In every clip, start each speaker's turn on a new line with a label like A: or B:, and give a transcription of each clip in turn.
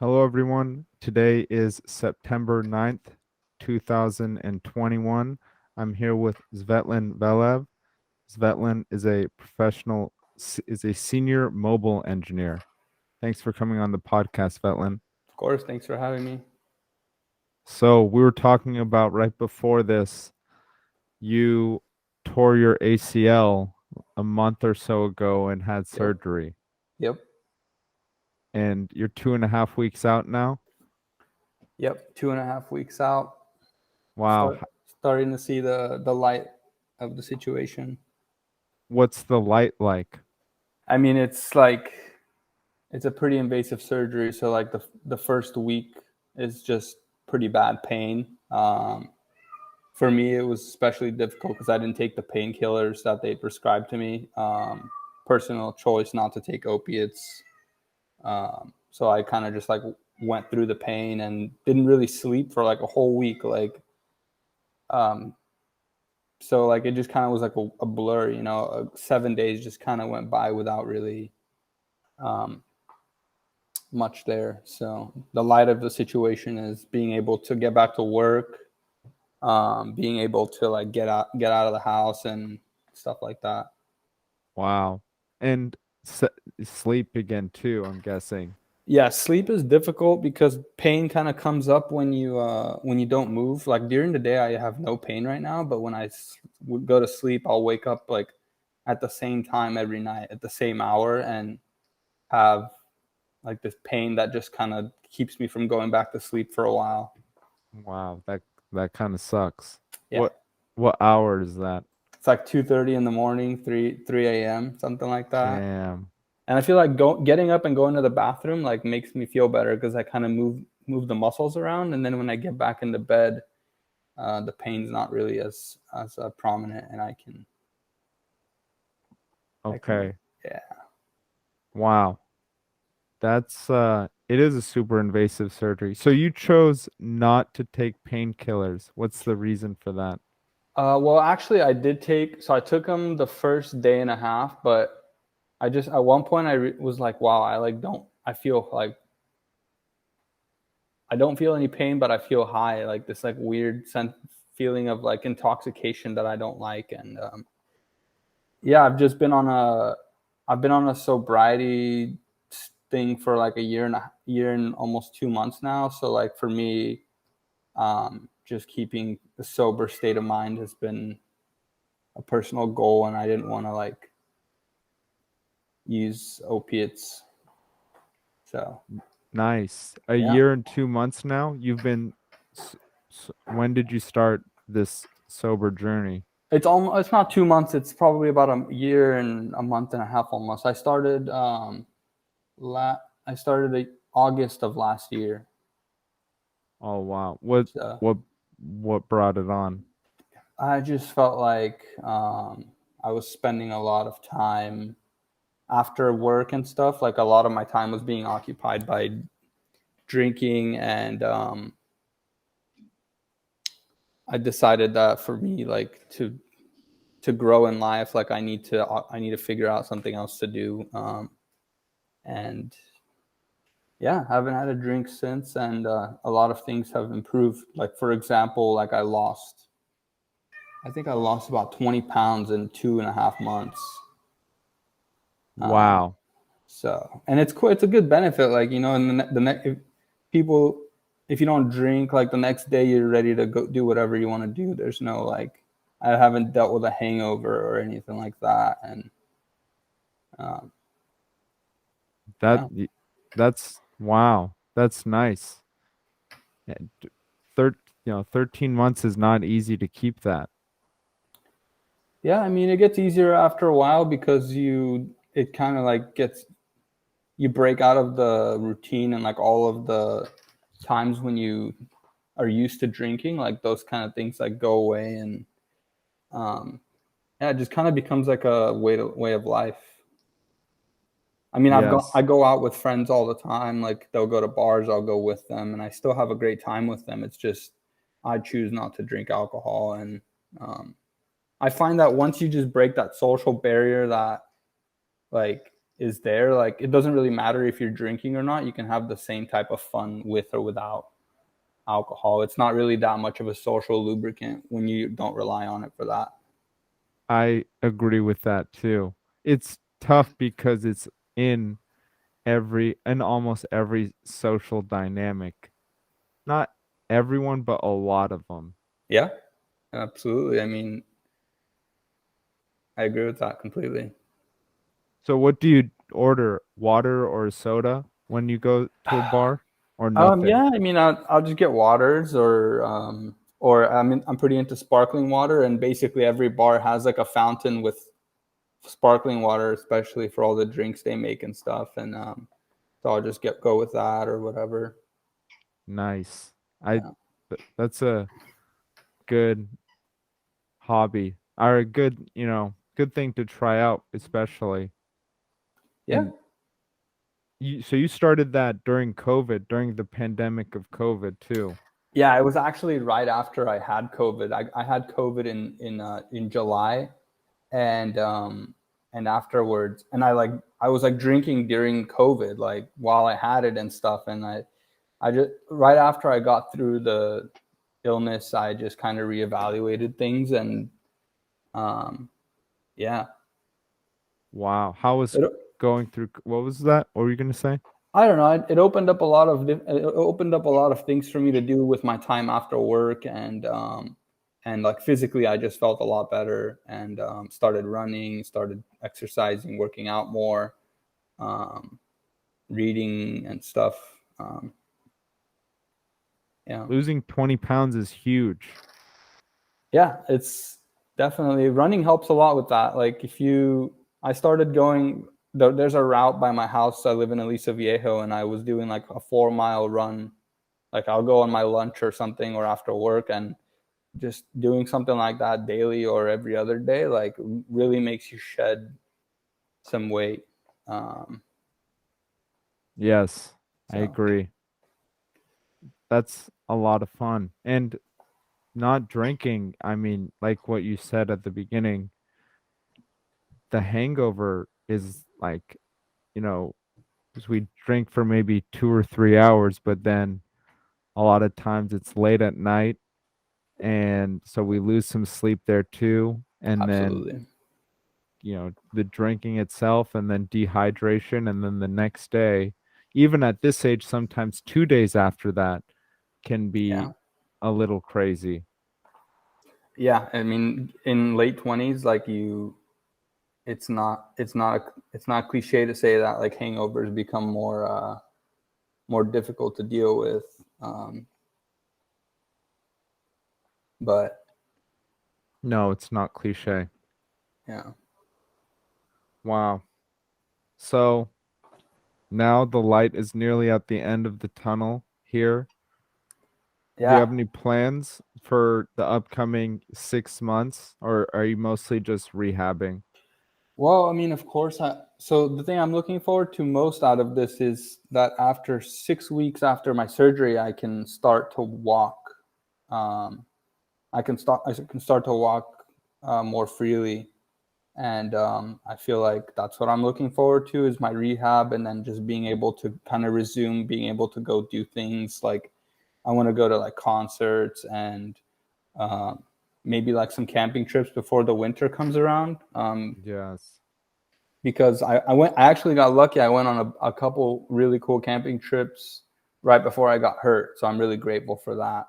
A: Hello, everyone. Today is September 9th, 2021. I'm here with Tzvetlin Velev. Tzvetlin is a senior mobile engineer. Thanks for coming on the podcast, Tzvetlin.
B: Of course, thanks for having me.
A: So we were talking about right before this, you tore your ACL a month or so ago and had
B: Yep.
A: surgery,
B: Yep.
A: and you're 2.5 weeks out now.
B: Yep. 2.5 weeks out.
A: Wow.
B: Starting to see the light of the situation.
A: What's the light like?
B: I mean, it's a pretty invasive surgery, so like the first week is just pretty bad pain. For me, it was especially difficult because I didn't take the painkillers that they prescribed to me. Personal choice not to take opiates. So I kind of just like went through the pain and didn't really sleep for like a whole week. Um, so like it just kind of was like a blur, 7 days just kind of went by without really um, much there. So the light of the situation is being able to get back to work, being able to like get out of the house and stuff like that.
A: Wow. And s sleep again too, I'm guessing.
B: Yeah, sleep is difficult because pain kind of comes up when you don't move. Like during the day, I have no pain right now, but when would go to sleep, I'll wake up like at the same time every night at the same hour and have like this pain that just kind of keeps me from going back to sleep for a while.
A: Wow, that kind of sucks.
B: Yeah,
A: What hour is that?
B: it's like 2:30 in the morning, 3 a.m., something like that.
A: Damn.
B: And I feel like getting up and going to the bathroom like makes me feel better because I kind of move the muscles around, and then when I get back into bed, the pain's not really as prominent, and I can
A: Okay.
B: yeah.
A: Wow. That's it is a super invasive surgery. So you chose not to take painkillers. What's the reason for that?
B: Well, actually, I took them the first day and a half, but I just at one point was like, wow, I feel like I don't feel any pain, but I feel high, like this like weird feeling of like intoxication that I don't like, and yeah, I've been on a sobriety thing for like a year and almost 2 months now. So like for me, just keeping a sober state of mind has been a personal goal, and I didn't want to like use opiates. So
A: Nice. A
B: yeah,
A: year and 2 months now. When did you start this sober journey?
B: it's not 2 months. It's probably about a year and a month and a half almost. I started August of last year.
A: Oh wow. What
B: So
A: what what brought it on?
B: I just felt like I was spending a lot of time after work and stuff. Like a lot of my time was being occupied by drinking, and I decided that for me, like to grow in life, like I need to figure out something else to do. And yeah, I haven't had a drink since, and a lot of things have improved. Like for example, like I think I lost about 20 pounds in 2.5 months. Um,
A: Wow.
B: So, and it's cool. It's a good benefit. Like, and the next, if people, if you don't drink, like the next day you're ready to go do whatever you want to do. There's no like, I haven't dealt with a hangover or anything like that. And um,
A: That
B: yeah,
A: that's wow. That's nice. Yeah, thir 13 months is not easy to keep that.
B: yeah. I mean, it gets easier after a while because it kind of like you break out of the routine and like all of the times when you are used to drinking, like those kind of things like go away, and um, yeah, it just kind of becomes like a way of life. I mean, I
A: Yes.
B: go out with friends all the time. Like they'll go to bars, I'll go with them, and I still have a great time with them. It's just I choose not to drink alcohol, and um, I find that once you just break that social barrier, that like is there. Like it doesn't really matter if you're drinking or not. You can have the same type of fun with or without alcohol. It's not really that much of a social lubricant when you don't rely on it for that.
A: I agree with that too. It's tough because it's in almost every social dynamic. Not everyone, but a lot of them.
B: Yeah, absolutely. I mean, I agree with that completely.
A: So what do you order? Water or soda when you go to a bar or nothing?
B: Yeah, I mean, I'll just get waters or I mean, I'm pretty into sparkling water, and basically every bar has like a fountain with sparkling water, especially for all the drinks they make and stuff. And so I'll just go with that or whatever.
A: Nice. I
B: Yeah,
A: that's a good hobby or a good, good thing to try out, especially.
B: yeah,
A: And you started that during COVID, during the pandemic of COVID too.
B: yeah. It was actually right after I had COVID. I had COVID in July, and afterwards, and I was like drinking during COVID, like while I had it and stuff, and I just right after I got through the illness, I just kind of reevaluated things, and um, yeah,
A: Wow. How was
B: it,
A: going through what was that? What were you gonna say?
B: I don't know. It opened up a lot of it opened up a lot of things for me to do with my time after work, and like physically, I just felt a lot better, and started running, started exercising, working out more, um, reading and stuff. Yeah,
A: Losing 20 pounds is huge.
B: yeah, it's definitely running helps a lot with that. Like if you, I started going. There's a route by my house. I live in Aliso Viejo, and I was doing like a 4 mile run. Like I'll go on my lunch or something or after work, and just doing something like that daily or every other day, like really makes you shed some weight. Um,
A: Yes, I
B: so
A: agree. That's a lot of fun. And not drinking, I mean, like what you said at the beginning, the hangover is like, you know, 'cause we drink for maybe 2 or 3 hours, but then a lot of times it's late at night, and so we lose some sleep there too. And then,
B: absolutely,
A: the drinking itself, and then dehydration, and then the next day, even at this age, sometimes 2 days after that can be
B: yeah.
A: a little crazy.
B: Yeah, I mean, in late 20s, like it's not cliche to say that like hangovers become more difficult to deal with. But
A: No, it's not cliche.
B: yeah,
A: Wow. So now the light is nearly at the end of the tunnel here. Do you
B: yeah.
A: have any plans for the upcoming 6 months, or are you mostly just rehabbing?
B: Well, I mean, of course. So the thing I'm looking forward to most out of this is that after 6 weeks after my surgery, I can start to walk. Um, I can start to walk more freely, and I feel like that's what I'm looking forward to is my rehab, and then just being able to kind of resume being able to go do things like I want to go to like concerts and um, maybe like some camping trips before the winter comes around.
A: Yes.
B: Because I actually got lucky. I went on a couple really cool camping trips right before I got hurt. So I'm really grateful for that.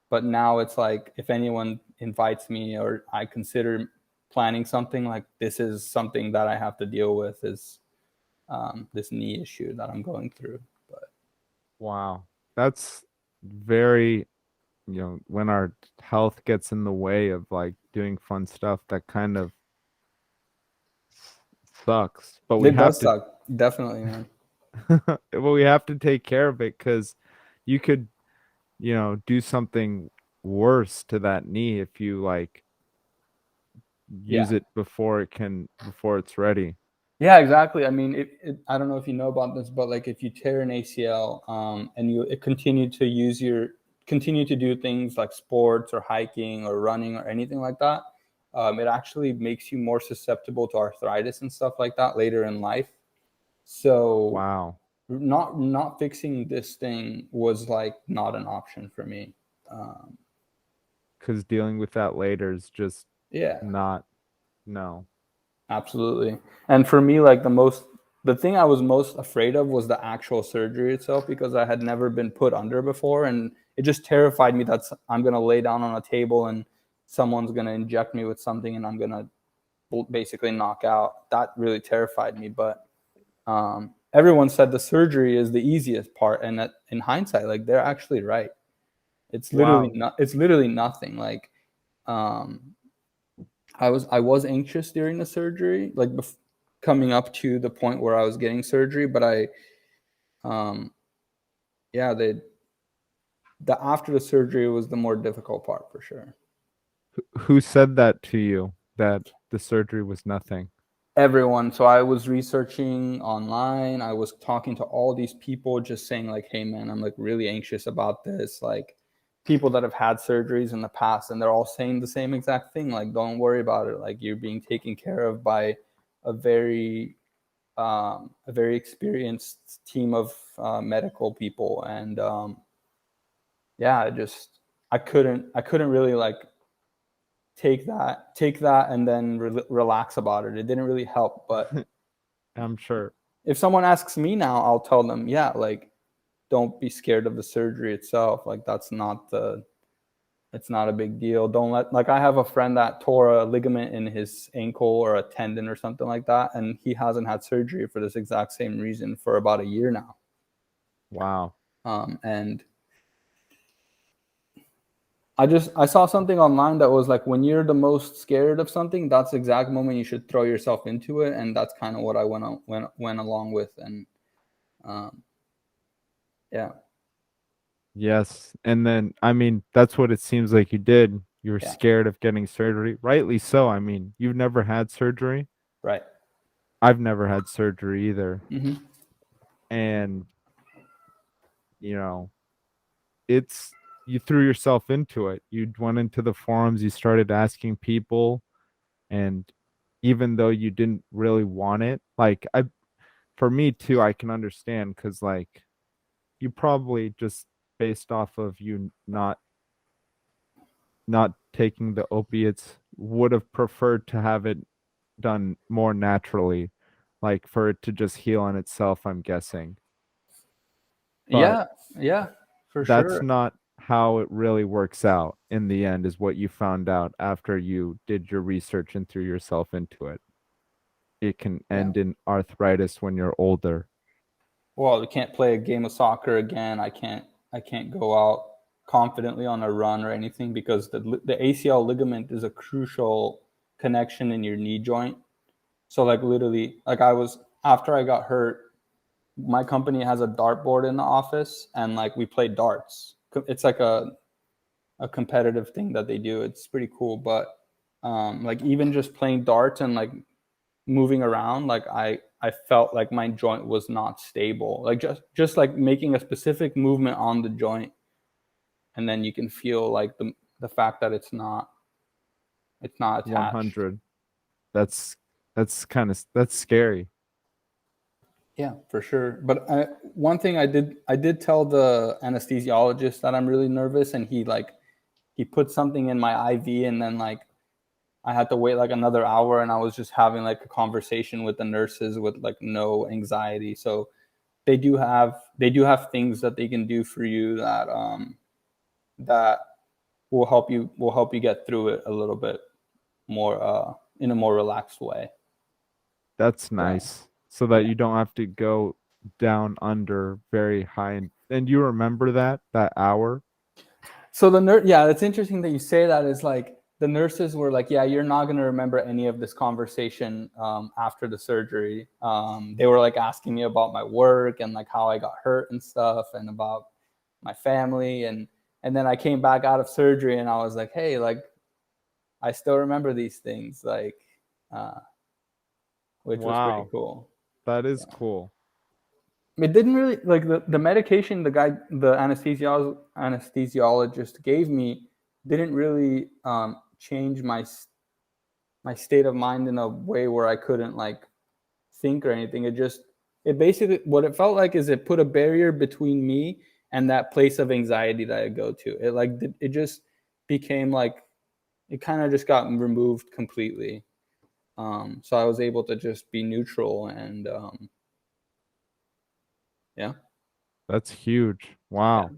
B: But now it's like if anyone invites me or I consider planning something, like this is something that I have to deal with is this knee issue that I'm going through. But
A: Wow. That's very, when our health gets in the way of like doing fun stuff, that kind of sucks. But we
B: it
A: have
B: does
A: to,
B: suck. Definitely, man.
A: well, we have to take care of it because you could, do something worse to that knee if you like use
B: Yeah.
A: it before it's ready.
B: Yeah, exactly. I mean, I don't know if you know about this, but like if you tear an ACL and you continue to continue to do things like sports or hiking or running or anything like that, it actually makes you more susceptible to arthritis and stuff like that later in life. So
A: Wow.
B: not fixing this thing was like not an option for me. Um,
A: Because dealing with that later is just
B: yeah,
A: not, no.
B: absolutely. And for me, like the thing I was most afraid of was the actual surgery itself, because I had never been put under before, and it just terrified me that I'm gonna lay down on a table and someone's gonna inject me with something and I'm gonna basically knock out. That really terrified me. But everyone said the surgery is the easiest part, and that, in hindsight, like they're actually right. It's literally
A: Wow.
B: not. It's literally nothing. Like um, I was anxious during the surgery, like coming up to the point where I was getting surgery, but um, yeah, the after the surgery was the more difficult part for sure.
A: Who said that to you, that the surgery was nothing?
B: Everyone. So I was researching online. I was talking to all these people, just saying like, "Hey, man, I'm like really anxious about this." Like people that have had surgeries in the past, and they're all saying the same exact thing. Like, don't worry about it. Like you're being taken care of by a very experienced team of medical people, and yeah, I couldn't really like take that and then relax about it. It didn't really help. But
A: I'm sure.
B: if someone asks me now, I'll tell them, yeah, like don't be scared of the surgery itself. Like it's not a big deal. Don't let, like, I have a friend that tore a ligament in his ankle or a tendon or something like that, and he hasn't had surgery for this exact same reason for about a year now.
A: Wow.
B: And I saw something online that was like, when you're the most scared of something, that's the exact moment you should throw yourself into it, and that's kind of what I went along with. And um, yeah,
A: Yes. And then, I mean, that's what it seems like you did. You were
B: yeah,
A: scared of getting surgery. Rightly so. I mean, you've never had surgery.
B: right.
A: I've never had surgery either.
B: Hmm.
A: And, you know, it's, you threw yourself into it. You went into the forums, you started asking people, and even though you didn't really want it, like for me too, I can understand because like you probably just based off of you not taking the opiates would have preferred to have it done more naturally, like for it to just heal on itself, I'm guessing. But
B: Yeah, yeah, for
A: that's
B: sure.
A: not how it really works out in the end, is what you found out after you did your research and threw yourself into it. It can
B: Yeah.
A: end in arthritis when you're older.
B: Well, I can't play a game of soccer again. I can't go out confidently on a run or anything, because the ACL ligament is a crucial connection in your knee joint. So like literally, like I was after I got hurt, my company has a dartboard in the office, and like we play darts. It's like a competitive thing that they do. It's pretty cool. But like even just playing darts and like moving around, like I felt like my joint was not stable. Like just like making a specific movement on the joint, and then you can feel like the fact that it's not attached.
A: 100. That's that's scary.
B: Yeah, for sure. But one thing I did tell the anesthesiologist that I'm really nervous, and he put something in my IV, and then like I had to wait like another hour, and I was just having like a conversation with the nurses with like no anxiety. So they do have things that they can do for you that will help you get through it a little bit more in a more relaxed way.
A: That's
B: So
A: nice. So that
B: yeah.
A: you don't have to go down under very high. And you remember that hour?
B: So the nurse, yeah, it's interesting that you say that. Is like the nurses were like, yeah, you're not gonna remember any of this conversation after the surgery. They were like asking me about my work and like how I got hurt and stuff, and about my family, and then I came back out of surgery, and I was like, hey, like I still remember these things, like, uh, which was pretty
A: Wow,
B: cool.
A: that is
B: Yeah.
A: cool.
B: It didn't really like the medication the anesthesiologist gave me didn't really change my state of mind in a way where I couldn't like think or anything. It just it basically, what it felt like is it put a barrier between me and that place of anxiety that I go to. It like it just became like it kind of just got removed completely. So I was able to just be neutral and yeah.
A: That's huge.
B: Yeah.
A: Wow.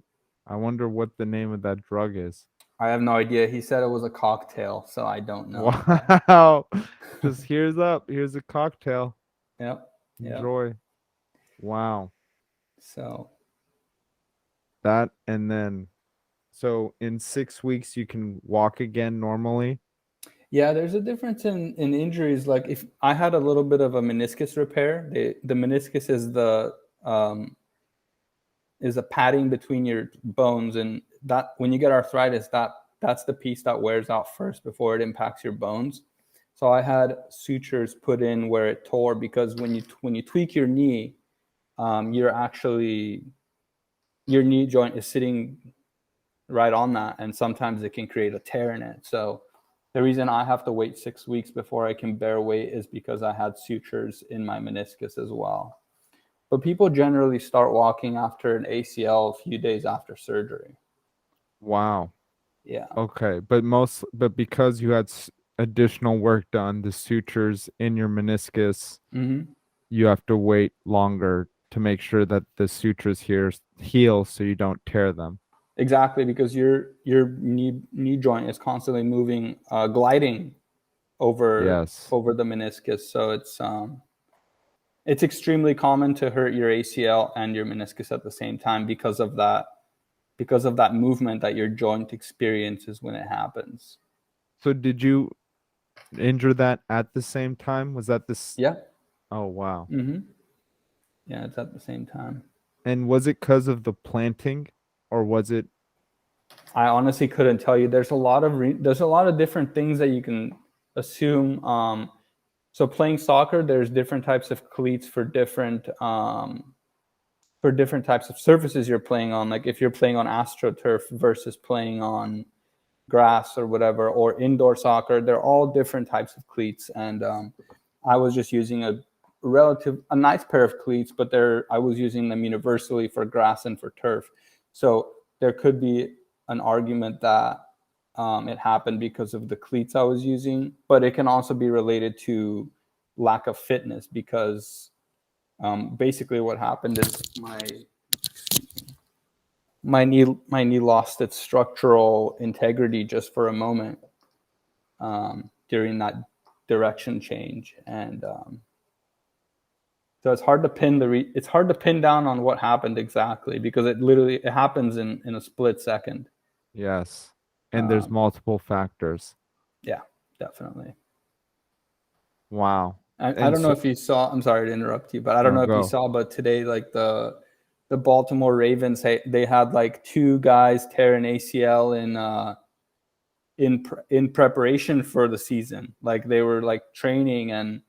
A: I wonder what the name of that drug is.
B: I have no idea. He said it was a cocktail, so I don't know. But
A: Wow. Just here's up. Here's a cocktail.
B: yep, yep.
A: Enjoy. Wow.
B: So
A: That and then so in 6 weeks you can walk again normally.
B: yeah, there's a difference in injuries. Like if I had a little bit of a meniscus repair, the meniscus um, is a padding between your bones, and that when you get arthritis, that's the piece that wears out first before it impacts your bones. So I had sutures put in where it tore because when you tweak your knee, you're actually your knee joint is sitting right on that, and sometimes it can create a tear in it. So the reason I have to wait 6 weeks before I can bear weight is because I had sutures in my meniscus as well. But people generally start walking after an ACL a few days after surgery.
A: Wow.
B: Yeah.
A: Okay, but because you had additional work done, the sutures in your meniscus,
B: Mm-hmm.
A: you have to wait longer to make sure that the sutures here heal so you don't tear them.
B: Exactly, because your knee joint is constantly moving, gliding
A: Yes.
B: over the meniscus. So it's extremely common to hurt your ACL and your meniscus at the same time because of that movement that your joint experiences when it happens.
A: So did you injure that at the same time? Was that this?
B: Yeah.
A: Oh, wow.
B: Mm-hmm. Yeah, it's at the same time.
A: And was it because of the planting or was it?
B: I honestly couldn't tell you. There's a lot of different things that you can assume. So playing soccer, there's different types of cleats for different types of surfaces you're playing on. Like if you're playing on AstroTurf versus playing on grass or whatever, or indoor soccer, they're all different types of cleats. And I was just using a nice pair of cleats, but I was using them universally for grass and for turf. So there could be an argument that it happened because of the cleats I was using, but it can also be related to lack of fitness because basically what happened is my knee lost its structural integrity just for a moment during that direction change, and so it's hard to pin down on what happened exactly because it happens in a split second.
A: Yes. And there's
B: Um,
A: multiple factors.
B: yeah, definitely.
A: Wow.
B: I
A: And
B: don't know
A: so,
B: if you saw. I'm sorry to interrupt you, but I don't
A: no,
B: know if you
A: go.
B: saw. But today, like the Baltimore Ravens, they had like two guys tear an ACL in preparation for the season. Like they were like training, and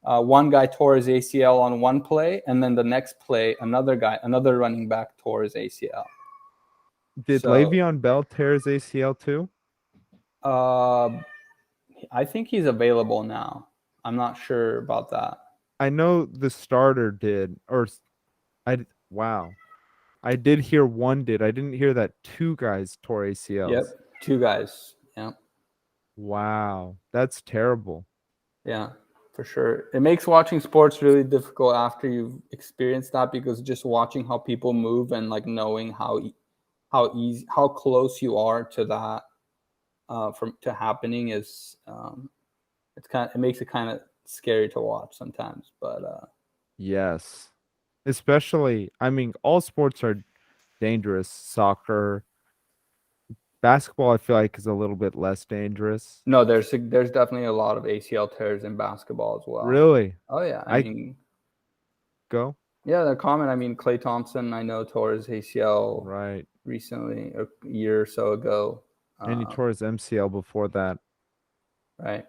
B: one guy tore his ACL on one play, and then the next play, another running back tore his ACL.
A: Did
B: So
A: Le'Veon Bell tear his ACL too?
B: uh, I think he's available now. I'm not sure about that.
A: I know the starter did, or wow. I did hear one did. I didn't hear that two guys tore ACLs.
B: Yep, two guys. Yeah,
A: Wow. That's terrible.
B: yeah, for sure. It makes watching sports really difficult after you've experienced that because just watching how people move and like knowing how close you are to that from to happening is it makes it kind of scary to watch sometimes. But
A: Yes. Especially, I mean, all sports are dangerous. Soccer, basketball, I feel like is a little bit less dangerous.
B: no, there's definitely a lot of ACL tears in basketball as well.
A: Really?
B: Oh yeah, I
A: I
B: mean,
A: go?
B: yeah, they're common. I mean, Klay Thompson, I know tore his ACL
A: Right.
B: recently, a year or so ago.
A: And he tore his MCL before that.
B: Right,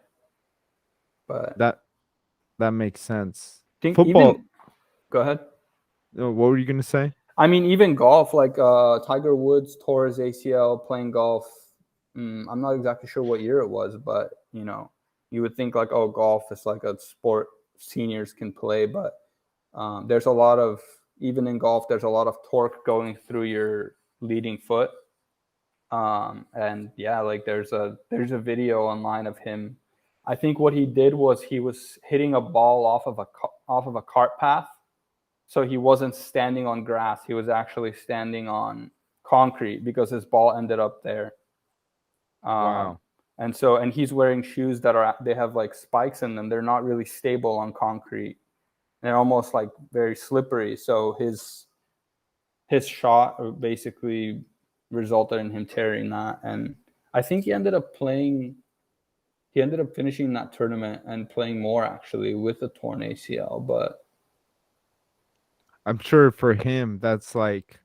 B: but
A: That that makes sense.
B: think
A: Football,
B: even go ahead.
A: what were you gonna say?
B: I mean, even golf, like Tiger Woods tore his ACL playing golf. I'm not exactly sure what year it was, but you would think like, oh, golf is like a sport seniors can play, but There's a lot of, even in golf, there's a lot of torque going through your leading foot. And yeah, like there's a video online of him. I think what he did was he was hitting a ball off of a cart path, so he wasn't standing on grass. He was actually standing on concrete because his ball ended up there. Um,
A: Wow.
B: and he's wearing shoes they have like spikes in them. They're not really stable on concrete. They're almost like very slippery. So his shot basically resulted in him tearing that. And I think he ended up finishing that tournament and playing more actually with a torn ACL. But
A: I'm sure for him that's like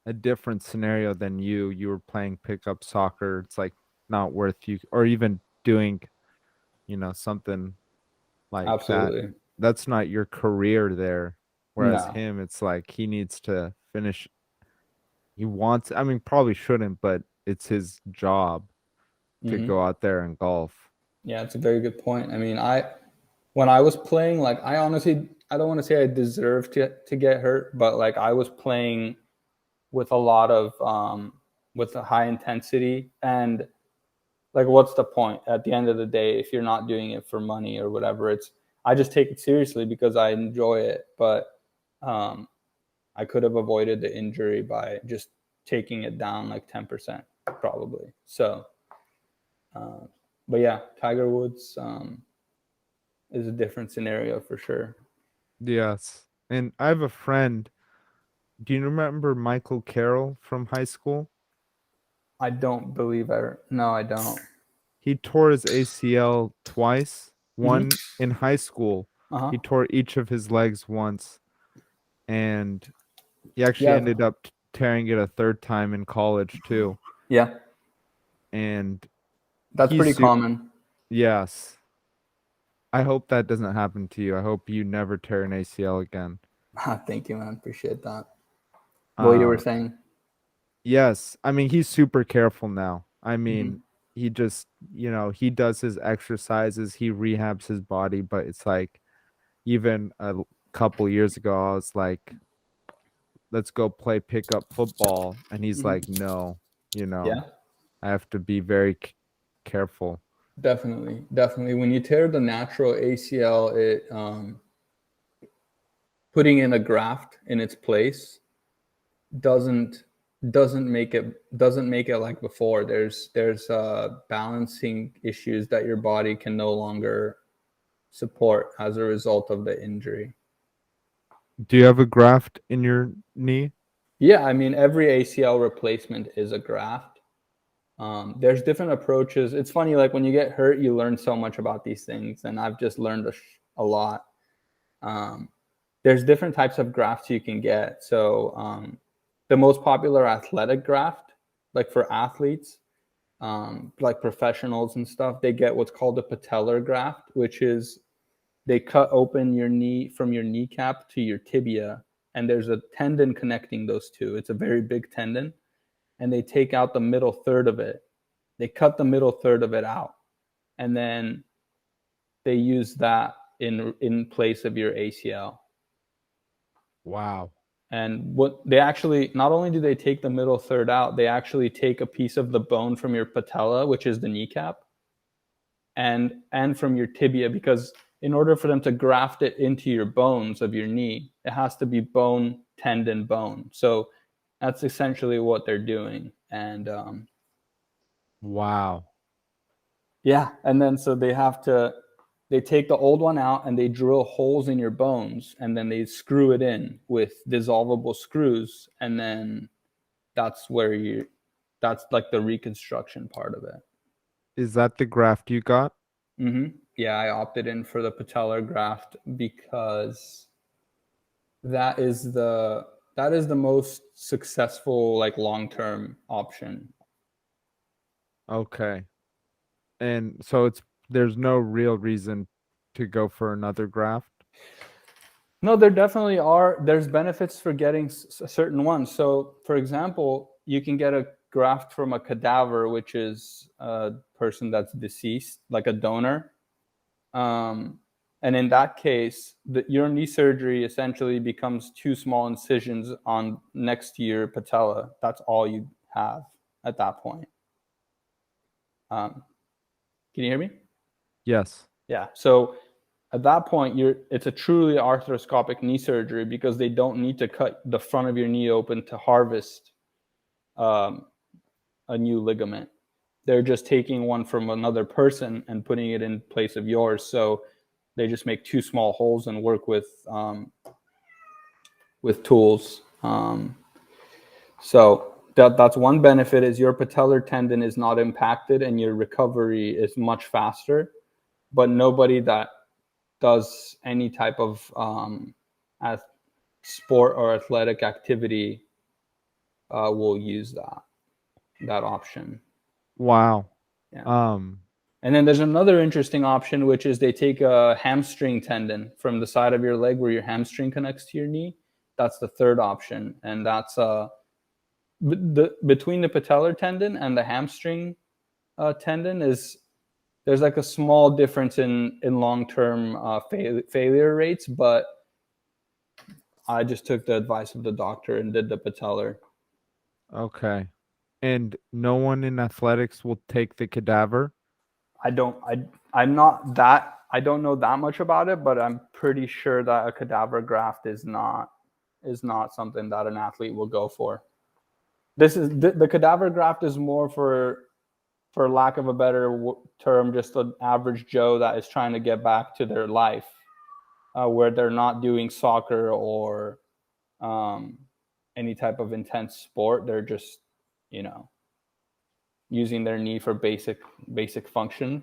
A: a different scenario than you. You were playing pickup soccer. It's like not worth you or even doing, something like that.
B: absolutely.
A: That's not your career there. Whereas
B: No.
A: him, it's like he needs to finish. He wants, I mean, probably shouldn't, but it's his job to
B: Hmm.
A: go out there and golf.
B: Yeah, it's a very good point. I mean, when I was playing, like I honestly, I don't want to say I deserved to get hurt, but like I was playing with a lot of with a high intensity, and like what's the point at the end of the day if you're not doing it for money or whatever? It's, I just take it seriously because I enjoy it, but um I could have avoided the injury by just taking it down like 10% probably. So uh, but yeah, Tiger Woods is a different scenario for sure.
A: Yes. And I have a friend. Do you remember Michael Carroll from high school?
B: I don't believe I No, I don't.
A: He tore his ACL twice.
B: Hmm.
A: One in high school,
B: Uh-huh.
A: he tore each of his legs once, and he actually
B: Yeah.
A: ended up tearing it a third time in college too.
B: Yeah,
A: And
B: that's
A: he's
B: pretty common.
A: yes. I hope that doesn't happen to you. I hope you never tear an ACL again.
B: Thank you, man. Appreciate that. What you were
A: Um,
B: saying.
A: yes. I mean, he's super careful now. I
B: Hmm.
A: mean, he just, he does his exercises, he rehabs his body, but it's like even couple years ago, I was like, let's go play pickup football. And he's
B: Hmm.
A: like, no,
B: Yeah,
A: I have to be very careful.
B: definitely, definitely. When you tear the natural ACL, it putting in a graft in its place doesn't doesn't make it like before. There's balancing issues that your body can no longer support as a result of the injury.
A: Do you have a graft in your knee?
B: Yeah, I mean every ACL replacement is a graft. There's different approaches. It's funny, like when you get hurt, you learn so much about these things, and I've just learned a lot. Um, there's different types of grafts you can get. So the most popular athletic graft, like for athletes, like professionals and stuff, they get what's called a patellar graft, which is they cut open your knee from your kneecap to your tibia, and there's a tendon connecting those two. It's a very big tendon, and they take out the middle third of it. They cut the middle third of it out, and then they use that in place of your ACL.
A: Wow.
B: And what they actually, not only do they take the middle third out, they actually take a piece of the bone from your patella, which is the kneecap, and from your tibia, because in order for them to graft it into your bones of your knee, it has to be bone, tendon, bone. So that's essentially what they're doing. And
A: Wow.
B: yeah, and then so they take the old one out and they drill holes in your bones, and then they screw it in with dissolvable screws, and then that's where that's like the reconstruction part of it.
A: Is that the graft you got?
B: Yeah, I opted in for the patellar graft because that is the most successful like long-term option.
A: Okay. And so there's no real reason to go for another graft.
B: No, there definitely are. There's benefits for getting certain ones. So, for example, you can get a graft from a cadaver, which is a person that's deceased, like a donor. Um, And in that case, your knee surgery essentially becomes 2 small incisions on next to your patella. That's all you have at that point. Can you hear me?
A: Yes.
B: Yeah. So at that point, it's a truly arthroscopic knee surgery because they don't need to cut the front of your knee open to harvest a new ligament. They're just taking one from another person and putting it in place of yours. So they just make 2 small holes and work with tools. So that's one benefit, is your patellar tendon is not impacted and your recovery is much faster. But nobody that does any type of sport or athletic activity will use that option.
A: Wow.
B: Yeah. And then there's another interesting option, which is they take a hamstring tendon from the side of your leg where your hamstring connects to your knee. That's the third option. And that's between the patellar tendon and the hamstring tendon there's like a small difference in long-term failure rates, but I just took the advice of the doctor and did the patellar.
A: Okay. And no one in athletics will take the cadaver?
B: I'm not that, I don't know that much about it, but I'm pretty sure that a cadaver graft is not something that an athlete will go for. This is the cadaver graft is more for lack of a better term, just an average Joe that is trying to get back to their life, where they're not doing soccer or any type of intense sport. They're just, using their knee for basic function.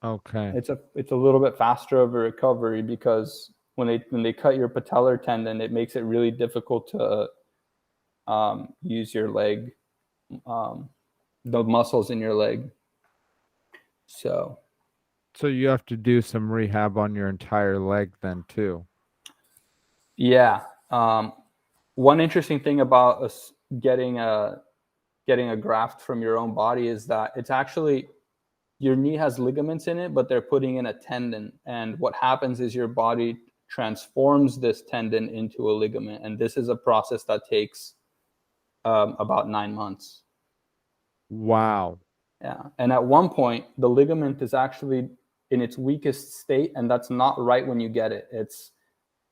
A: Okay.
B: It's a little bit faster of a recovery because when they cut your patellar tendon, it makes it really difficult to use your leg, the muscles in your leg. So
A: you have to do some rehab on your entire leg then too.
B: yeah. One interesting thing about us getting a graft from your own body is that it's actually, your knee has ligaments in it, but they're putting in a tendon. And what happens is your body transforms this tendon into a ligament. And this is a process that takes about 9 months.
A: Wow.
B: Yeah. And at one point, the ligament is actually in its weakest state. And that's not right when you get it. It's,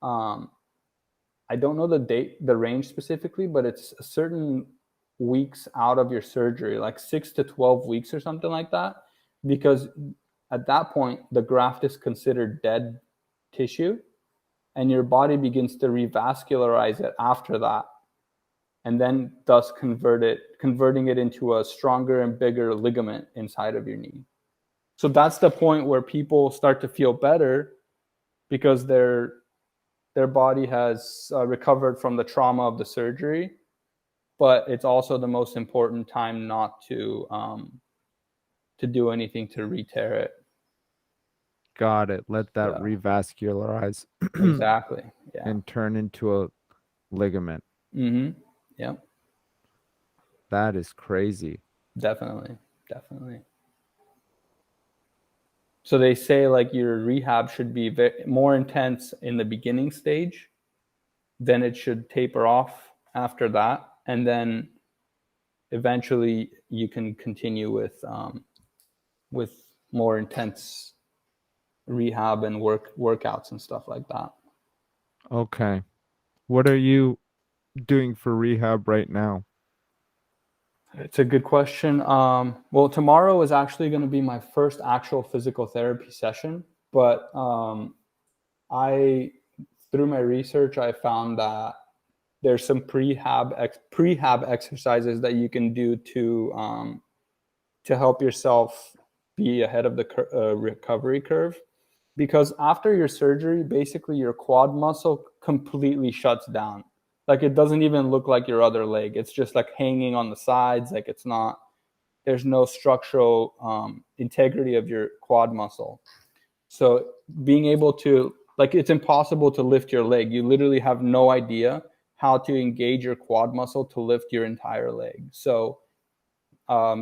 B: I don't know the range specifically, but it's a certain weeks out of your surgery, like 6 to 12 weeks or something like that. Because at that point, the graft is considered dead tissue and your body begins to revascularize it after that. And then thus converting it into a stronger and bigger ligament inside of your knee. So that's the point where people start to feel better because their body has recovered from the trauma of the surgery. But it's also the most important time not to do anything to re-tear it.
A: Got it. Let that
B: Yeah.
A: revascularize
B: Exactly. Yeah.
A: and turn into a ligament.
B: Mm-hmm. Yep.
A: That is crazy.
B: Definitely. So they say like your rehab should be more intense in the beginning stage, then it should taper off after that, and then eventually you can continue with more intense rehab and workouts and stuff like that.
A: Okay. What are you doing for rehab right now?
B: It's a good question. Well, tomorrow is actually going to be my first actual physical therapy session, but through my research, I found that there's some prehab exercises that you can do to help yourself be ahead of the recovery curve. Because after your surgery, basically your quad muscle completely shuts down. Like it doesn't even look like your other leg. It's just like hanging on the sides. Like there's no structural integrity of your quad muscle. So being able to, like, it's impossible to lift your leg. You literally have no idea how to engage your quad muscle to lift your entire leg. So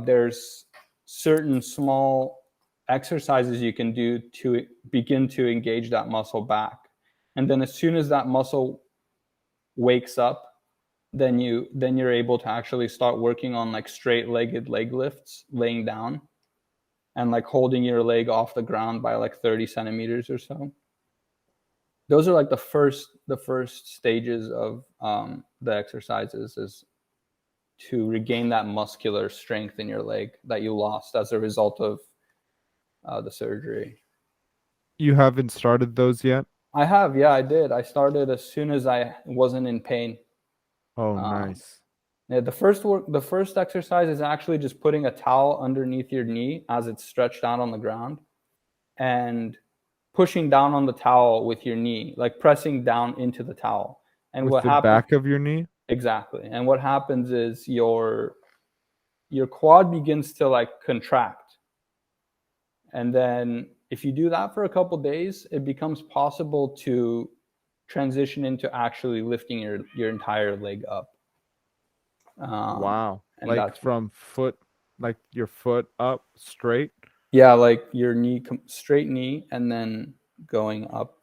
B: there's certain small exercises you can do to begin to engage that muscle back. And then as soon as that muscle wakes up, then you're able to actually start working on like straight-legged leg lifts, laying down and like holding your leg off the ground by like 30 centimeters or so. Those are like the first stages of the exercises, is to regain that muscular strength in your leg that you lost as a result of the surgery.
A: You haven't started those yet?
B: I have, yeah, I did. I started as soon as I wasn't in pain.
A: Oh,
B: Um,
A: nice.
B: yeah, the first exercise is actually just putting a towel underneath your knee as it's stretched out on the ground, and pushing down on the towel with your knee, like pressing down into the towel. And
A: With
B: what
A: the
B: happens
A: back of your knee?
B: exactly? And what happens is your quad begins to like contract. And then if you do that for a couple days, it becomes possible to transition into actually lifting your entire leg up.
A: Wow.
B: And
A: Like
B: that's,
A: from foot, like your foot up straight?
B: yeah, like your knee, straight knee, and then going up.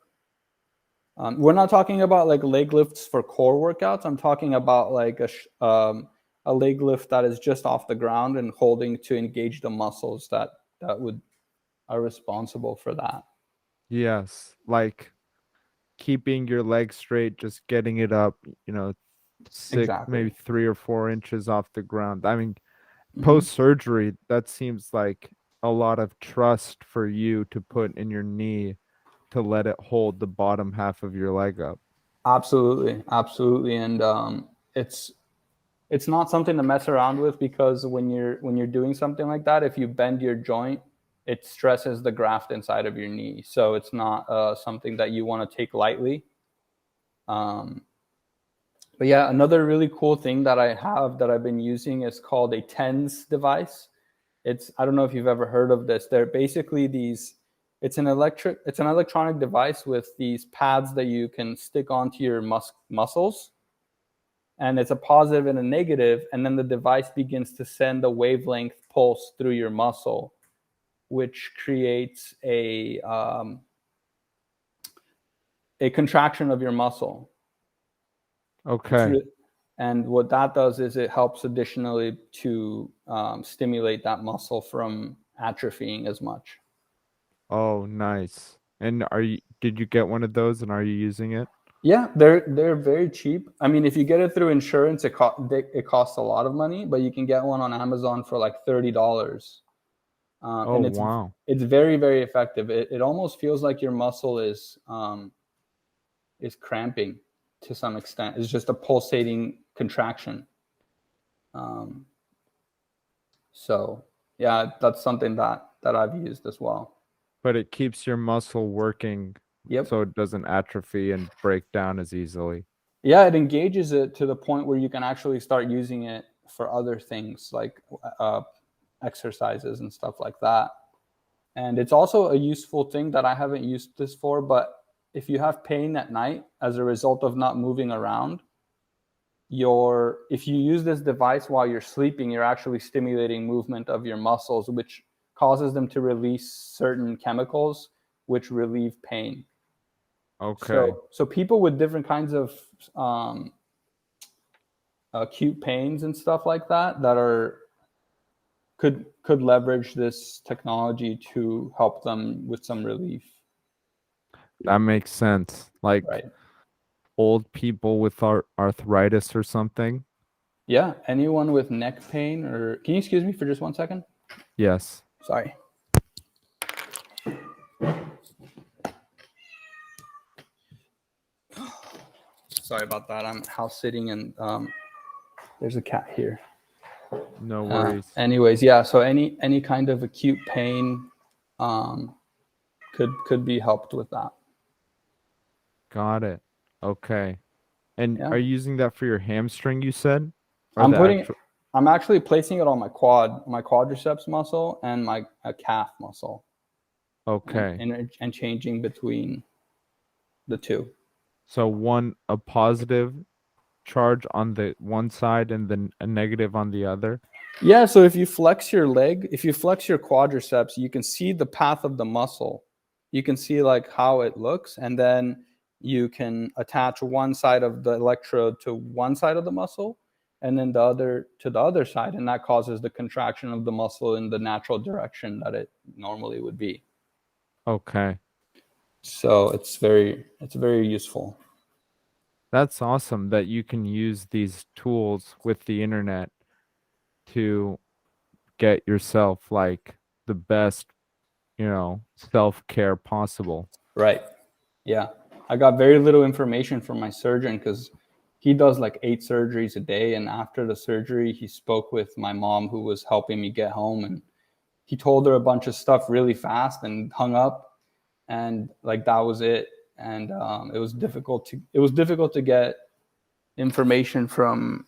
B: We're not talking about like leg lifts for core workouts. I'm talking about like a leg lift that is just off the ground and holding to engage the muscles that would are responsible for that.
A: Yes. Like keeping your leg straight, just getting it up, you know, six, maybe
B: Exactly.
A: 3 or 4 inches off the ground. I mean,
B: Hmm.
A: post surgery, that seems like a lot of trust for you to put in your knee to let it hold the bottom half of your leg up.
B: Absolutely, absolutely, and it's not something to mess around with, because when you're doing something like that, if you bend your joint, it stresses the graft inside of your knee. So it's not something that you want to take lightly. Um, but yeah, another really cool thing that I have that I've been using is called a TENS device. I don't know if you've ever heard of this. They're basically these. It's an electronic device with these pads that you can stick onto your muscles, and it's a positive and a negative, and then the device begins to send a wavelength pulse through your muscle, which creates a contraction of your muscle. It's
A: Okay.
B: re- and what that does is it helps additionally to stimulate that muscle from atrophying as much.
A: Oh, nice. And did you get one of those and are you using it?
B: Yeah, they're very cheap. I mean, if you get it through insurance, it costs a lot of money, but you can get one on Amazon for like $30,
A: Oh,
B: and
A: wow.
B: it's very, very effective. It almost feels like your muscle is cramping to some extent. It's just a pulsating contraction. Um, so yeah, that's something that I've used as well.
A: But it keeps your muscle working
B: Yep.
A: so it doesn't atrophy and break down as easily.
B: Yeah, it engages it to the point where you can actually start using it for other things like uh, exercises and stuff like that. And it's also a useful thing that I haven't used this for, but if you have pain at night as a result of not moving around, if you use this device while you're sleeping, you're actually stimulating movement of your muscles, which causes them to release certain chemicals which relieve pain.
A: Okay.
B: So people with different kinds of um, acute pains and stuff like that are could leverage this technology to help them with some relief.
A: That makes sense. Like
B: Right.
A: old people with arthritis or something.
B: Yeah. Anyone with neck pain, or can you excuse me for just 1 second?
A: Yes.
B: Sorry. Sorry about that. I'm house sitting, and there's a cat here.
A: No worries.
B: Anyways, yeah. So any kind of acute pain um, could be helped with that.
A: Got it. Okay. And
B: Yeah.
A: are you using that for your hamstring, you said? Or
B: I'm
A: the
B: putting.
A: actual?
B: I'm actually placing it on my quadriceps muscle and my calf muscle, and,
A: Okay.
B: and changing between the two.
A: So a positive charge on the one side and then a negative on the other.
B: Yeah, so if you flex your leg, if you flex your quadriceps, you can see the path of the muscle. You can see like how it looks, and then you can attach one side of the electrode to one side of the muscle and then the other to the other side, and that causes the contraction of the muscle in the natural direction that it normally would be.
A: Okay.
B: So it's very useful.
A: That's awesome that you can use these tools with the internet to get yourself like the best, self-care possible.
B: Right. Yeah. I got very little information from my surgeon because he does like 8 surgeries a day. And after the surgery, he spoke with my mom who was helping me get home. And he told her a bunch of stuff really fast and hung up. And like that was it. And it was difficult to get information from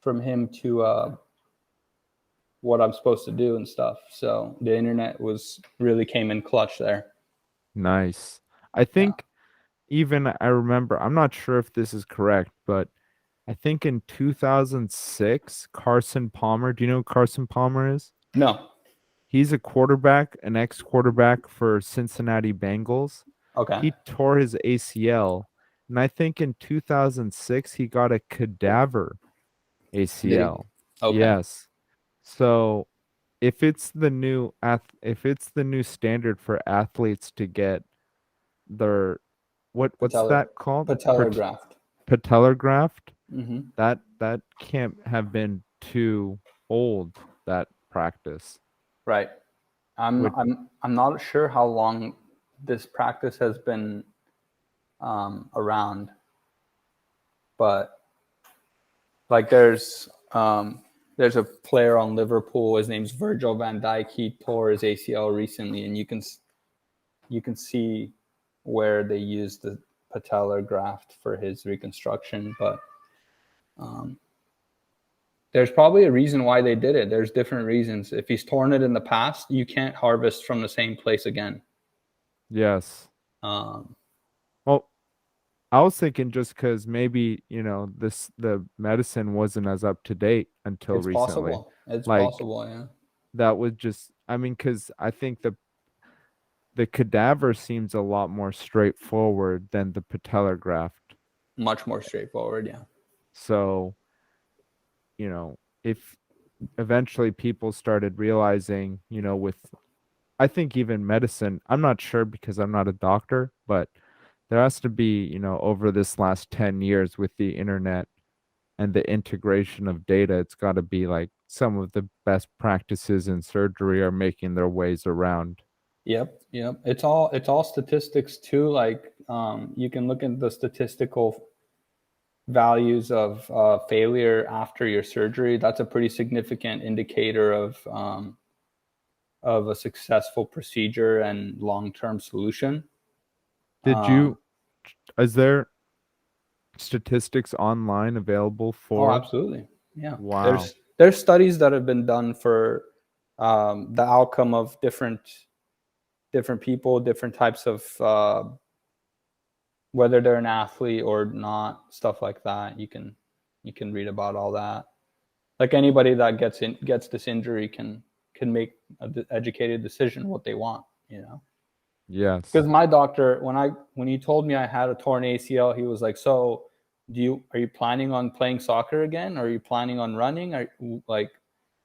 B: him to what I'm supposed to do and stuff. So the internet was really came in clutch there.
A: Nice. I
B: Yeah.
A: think even I remember, I'm not sure if this is correct, but I think in 2006, Carson Palmer, do you know who Carson Palmer is?
B: No.
A: He's a quarterback, an ex-quarterback for Cincinnati Bengals.
B: Okay.
A: He tore his ACL, and I think in 2006 he got a cadaver
B: Did he?
A: ACL.
B: Okay.
A: Yes. So if it's the new standard for athletes to get their what's
B: Patellar
A: that called?
B: patellar graft.
A: Patellar graft?
B: Mm-hmm.
A: That can't have been too old, that practice.
B: Right. I'm
A: Would
B: I'm I'm not sure how long this practice has been around, but like there's a player on Liverpool. His name's Virgil van Dijk. He tore his ACL recently, and you can see where they used the patellar graft for his reconstruction. But um, there's probably a reason why they did it. There's different reasons. If he's torn it in the past, you can't harvest from the same place again.
A: yes.
B: Um,
A: Well, I was thinking just because maybe, the medicine wasn't as up to date until
B: it's
A: recently.
B: possible. It's
A: Like
B: possible. Yeah,
A: that would just, I mean, because I think the cadaver seems a lot more straightforward than the patellar graft.
B: much more straightforward. Yeah.
A: So, if eventually people started realizing, I think even medicine, I'm not sure because I'm not a doctor, but there has to be, over this last 10 years with the internet and the integration of data, it's got to be like some of the best practices in surgery are making their ways around.
B: Yep. Yep. It's all statistics too. Like you can look at the statistical values of failure after your surgery. That's a pretty significant indicator of a successful procedure and long-term solution.
A: Did
B: Um,
A: you, is there statistics online available
B: oh,
A: for?
B: absolutely. Yeah.
A: Wow.
B: There's studies that have been done for the outcome of different people, different types of whether they're an athlete or not, stuff like that. You can read about all that. Like anybody that gets this injury can make an educated decision what they want.
A: Yes.
B: Because my doctor, when he told me I had a torn ACL, he was like, "So, are you planning on playing soccer again? Or are you planning on running? Are like?"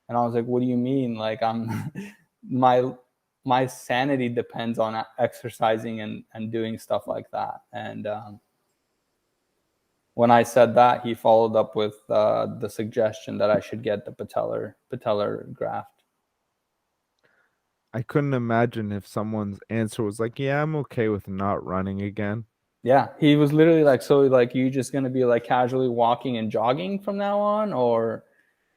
B: And I was like, "What do you mean? Like I'm my my sanity depends on exercising and doing stuff like that." And when I said that, he followed up with the suggestion that I should get the patellar graft.
A: I couldn't imagine if someone's answer was like, yeah, I'm okay with not running again.
B: Yeah, he was literally like, "So, like, you just gonna be like casually walking and jogging from now on, or,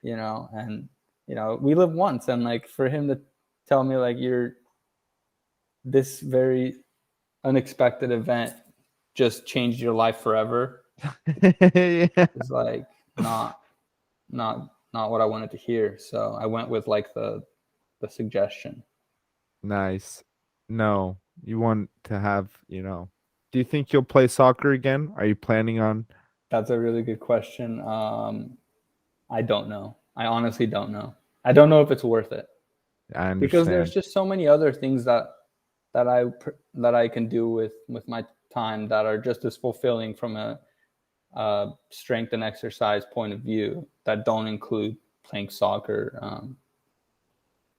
B: and we live once, and like for him to tell me like you're this very unexpected event just changed your life forever
A: Yeah.
B: is like not what I wanted to hear. So I went with like the suggestion.
A: Nice. No, you want to have, do you think you'll play soccer again? Are you planning on?
B: That's a really good question. I don't know. I honestly don't know. I don't know if it's worth it
A: I
B: because there's
A: understand.
B: just so many other things that I can do with my time that are just as fulfilling from a strength and exercise point of view that don't include playing soccer.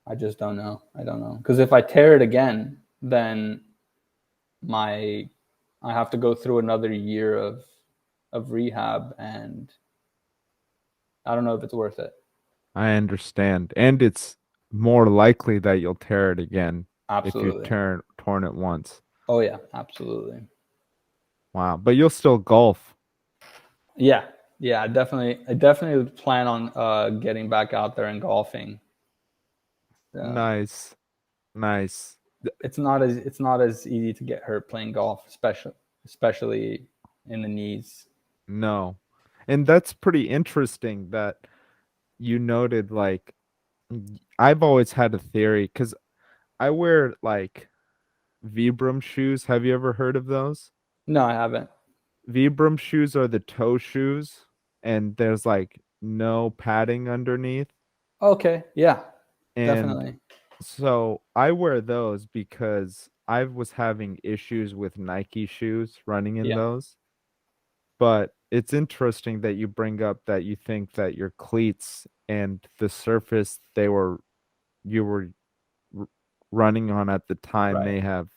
B: I just don't know. I don't know because if I tear it again, then my I have to go through another year of rehab, and I don't know if it's worth it.
A: I understand. And it's more likely that you'll tear it again if you
B: Absolutely.
A: torn it once.
B: Oh yeah, absolutely.
A: Wow. But you'll still golf.
B: Yeah, yeah. I definitely plan on getting back out there and golfing. Um,
A: Nice. Nice.
B: it's not as easy to get hurt playing golf, especially in the knees.
A: No. And that's pretty interesting that you noted like I've always had a theory because I wear like Vibram shoes. Have you ever heard of those?
B: No, I haven't.
A: Vibram shoes are the toe shoes, and there's like no padding underneath.
B: Okay, yeah,
A: And
B: definitely.
A: so I wear those because I was having issues with Nike shoes running in
B: Yeah,
A: those. But it's interesting that you bring up that you think that your cleats and the surface you were r- running on at the time
B: right.
A: may have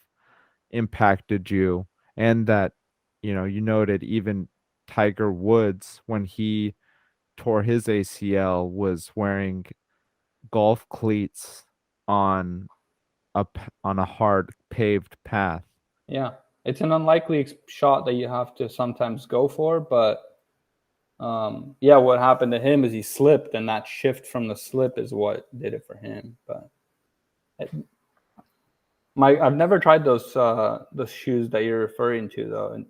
A: impacted you, and that you noted even Tiger Woods when he tore his ACL was wearing golf cleats on on a hard paved path.
B: Yeah, it's an unlikely shot that you have to sometimes go for, but yeah, what happened to him is he slipped, and that shift from the slip is what did it for him. But it, I've never tried those shoes that you're referring to though, and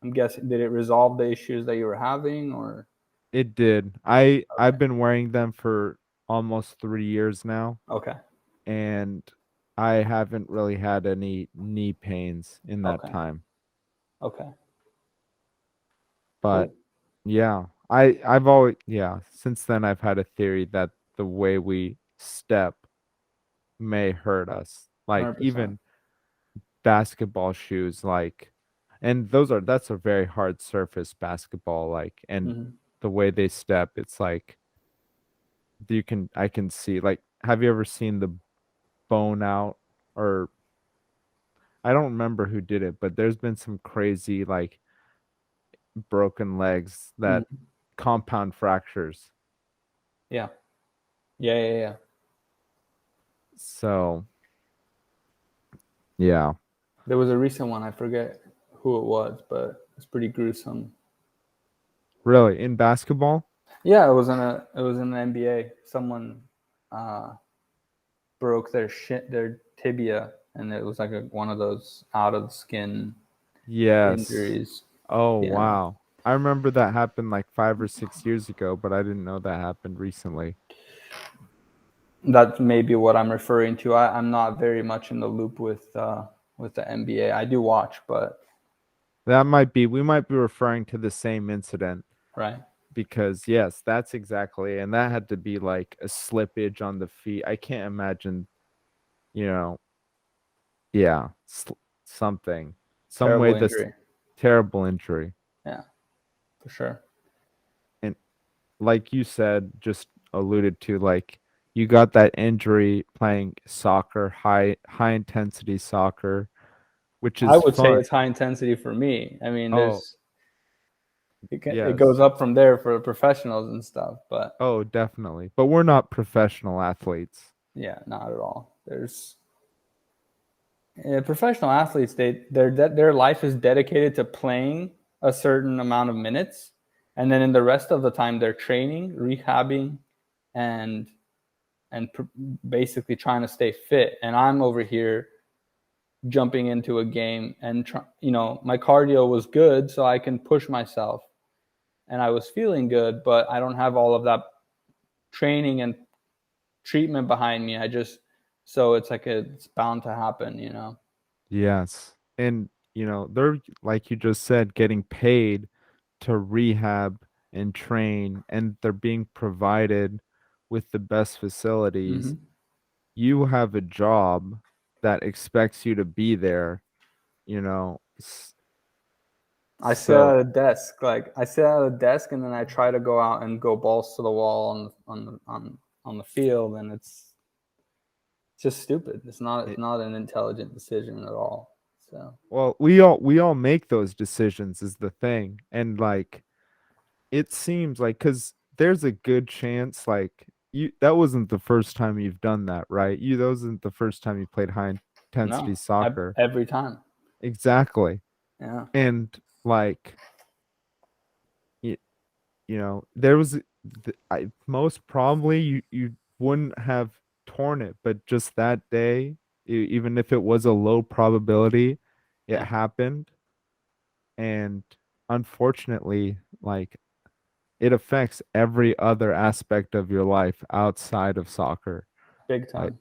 B: I'm guessing did it resolve the issues that you were having or
A: It did. I've
B: okay,
A: been wearing them for almost 3 years now,
B: okay,
A: and I haven't really had any knee pains in that
B: okay,
A: time.
B: okay,
A: But
B: cool,
A: yeah, since then I've had a theory that the way we step may hurt us. Like
B: 100%.
A: even basketball shoes, like, and that's a very hard surface, basketball, like, and
B: Mm-hmm.
A: the way they step, it's like I can see, like, have you ever seen the bone out, or I don't remember who did it, but there's been some crazy like broken legs that
B: Mm-hmm.
A: compound fractures.
B: Yeah, yeah, yeah, yeah.
A: So yeah,
B: There was a recent one. I forget who it was, but it's pretty gruesome.
A: really, in basketball.
B: Yeah, it was in the NBA. Someone uh, broke their tibia, and it was like one of those out of the skin
A: Yes.
B: injuries.
A: Oh
B: Yeah,
A: wow, I remember that happened like 5 or 6 years ago, but I didn't know that happened recently.
B: that may be what I'm referring to. I'm not very much in the loop with the NBA. I do watch, but
A: We might be referring to the same incident,
B: right,
A: because yes, that's exactly, and that had to be like a slippage on the feet. I can't imagine, you know, yeah, something, some way
B: terrible
A: this
B: injury.
A: terrible injury.
B: Yeah, for sure.
A: And like you said, just alluded to, like you got that injury playing soccer, high intensity soccer, which
B: I
A: is
B: would say
A: fun.
B: it's high intensity for me. I mean,
A: Oh,
B: it goes
A: yes.
B: up from there for professionals and stuff, but
A: Oh, definitely. But we're not professional athletes.
B: yeah, not at all. There's professional athletes. Their life is dedicated to playing a certain amount of minutes, and then in the rest of the time they're training, rehabbing, and and basically trying to stay fit. And I'm over here jumping into a game, and my cardio was good, so I can push myself, and I was feeling good, but I don't have all of that training and treatment behind me. I just so it's like it's bound to happen.
A: Yes. And, they're, like you just said, getting paid to rehab and train, and they're being provided. with the best facilities,
B: Hmm.
A: you have a job that expects you to be there, you know.
B: I sit
A: So,
B: at a desk, like I sit at a desk, and then I try to go out and go balls to the wall on the field, and it's just stupid. It's
A: it,
B: not an intelligent decision at all. So
A: well, we all make those decisions is the thing. And like it seems like cuz there's a good chance like you that wasn't the first time you've done that, right? You that wasn't the first time you played high intensity
B: no,
A: soccer.
B: every time.
A: Exactly.
B: Yeah,
A: And like you, there was most probably you wouldn't have torn it, but just that day, even if it was a low probability, it
B: yeah,
A: happened. And unfortunately, like it affects every other aspect of your life outside of soccer,
B: big
A: like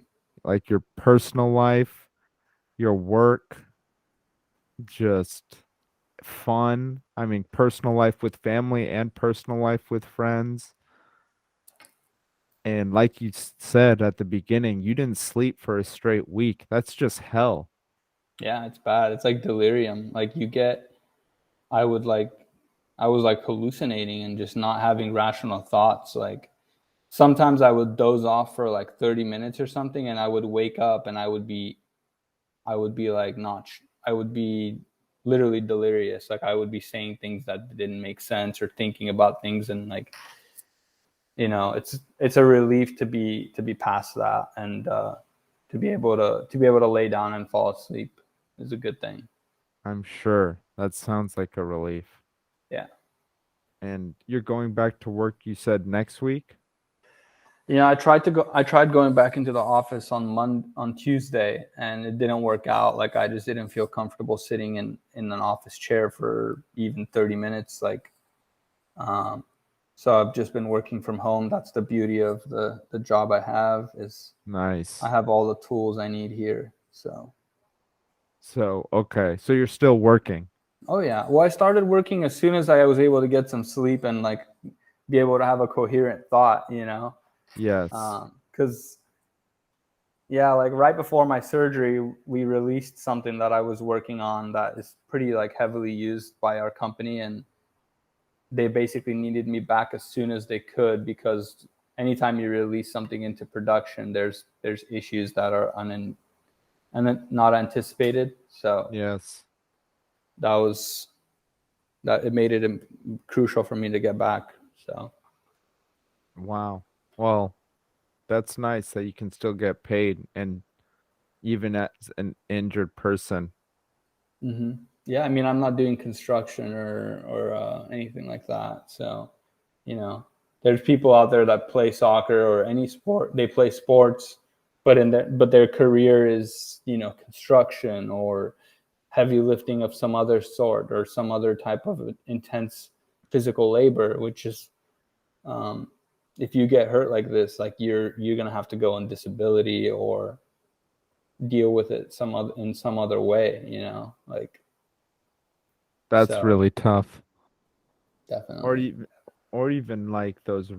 B: time.
A: your personal life, your work, just fun. I mean, personal life with family and personal life with friends. And like you said at the beginning, you didn't sleep for a straight week. That's just hell.
B: Yeah, it's bad. It's like delirium. Like you get, I would like, I was like hallucinating and just not having rational thoughts. Like sometimes I would doze off for like 30 minutes or something, and I would wake up and I would be like not, I would be literally delirious. Like I would be saying things that didn't make sense or thinking about things, and like, it's a relief to be past that, and to be able to lay down and fall asleep is a good thing.
A: I'm sure that sounds like a relief.
B: Yeah.
A: And you're going back to work, you said next week?
B: I tried going back into the office on Tuesday, and it didn't work out. Like I just didn't feel comfortable sitting in an office chair for even 30 minutes. Like, um, so I've just been working from home. That's the beauty of the job I have, is I
A: Nice.
B: have all the tools I need here. So,
A: So, okay. So you're still working.
B: oh yeah. Well, I started working as soon as I was able to get some sleep and like be able to have a coherent thought,
A: Yes.
B: because yeah, like right before my surgery, we released something that I was working on that is pretty like heavily used by our company, and they basically needed me back as soon as they could, because anytime you release something into production, there's issues that are and not anticipated. So
A: Yes.
B: that was that it made it crucial for me to get back. So
A: Wow. Well, that's nice that you can still get paid and even as an injured person.
B: hmm yeah, I mean, I'm not doing construction or anything like that. So you know, there's people out there that play soccer or any sport. They play sports, but their career is construction or heavy lifting of some other sort or some other type of intense physical labor, which is um, if you get hurt like this, like you're gonna have to go on disability or deal with it in some other way, like
A: That's
B: so
A: really tough. Or
B: definitely.
A: even or even like those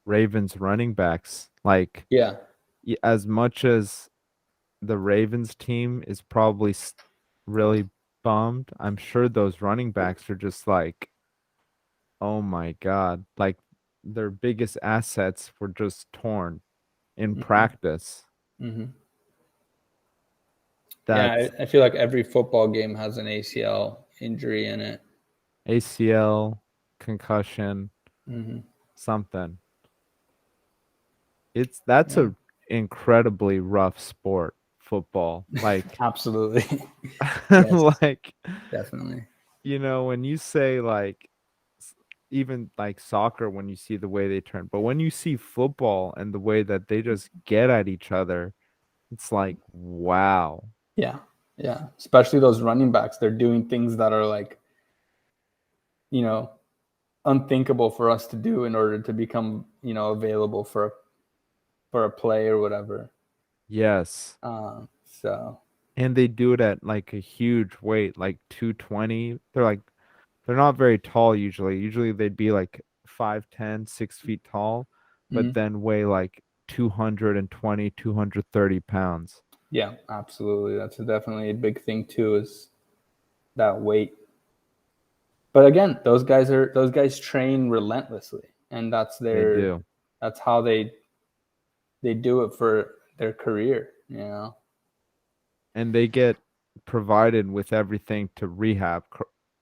A: Ravens running backs. Like
B: Yeah.
A: as much as the Ravens team is probably really bummed, I'm sure those running backs are just like, "Oh my God." Like their biggest assets were just torn in
B: hmm
A: practice.
B: hmm Yeah,
A: That's
B: I feel like every football game has an ACL injury in it.
A: ACL, concussion,
B: Hmm
A: something. That's
B: Yeah,
A: a incredibly rough sport, football. Like
B: absolutely. Yes,
A: like
B: definitely.
A: when you say like even like soccer when you see the way they turn, but when you see football and the way that they just get at each other, it's like wow.
B: Yeah, yeah. Especially those running backs, they're doing things that are like, you know, unthinkable for us to do in order to become, available for a play or whatever.
A: Yes.
B: So
A: And they do it at like a huge weight, like 220. They're not very tall usually. Usually they'd be like 5'10", 6 feet tall. but
B: Mhm.
A: then weigh like 220, 230 pounds.
B: Yeah, absolutely. That's definitely a big thing too, is that weight. But again, those guys train relentlessly, and
A: They do.
B: that's how they do it for their career. You know.
A: And they get provided with everything to rehab,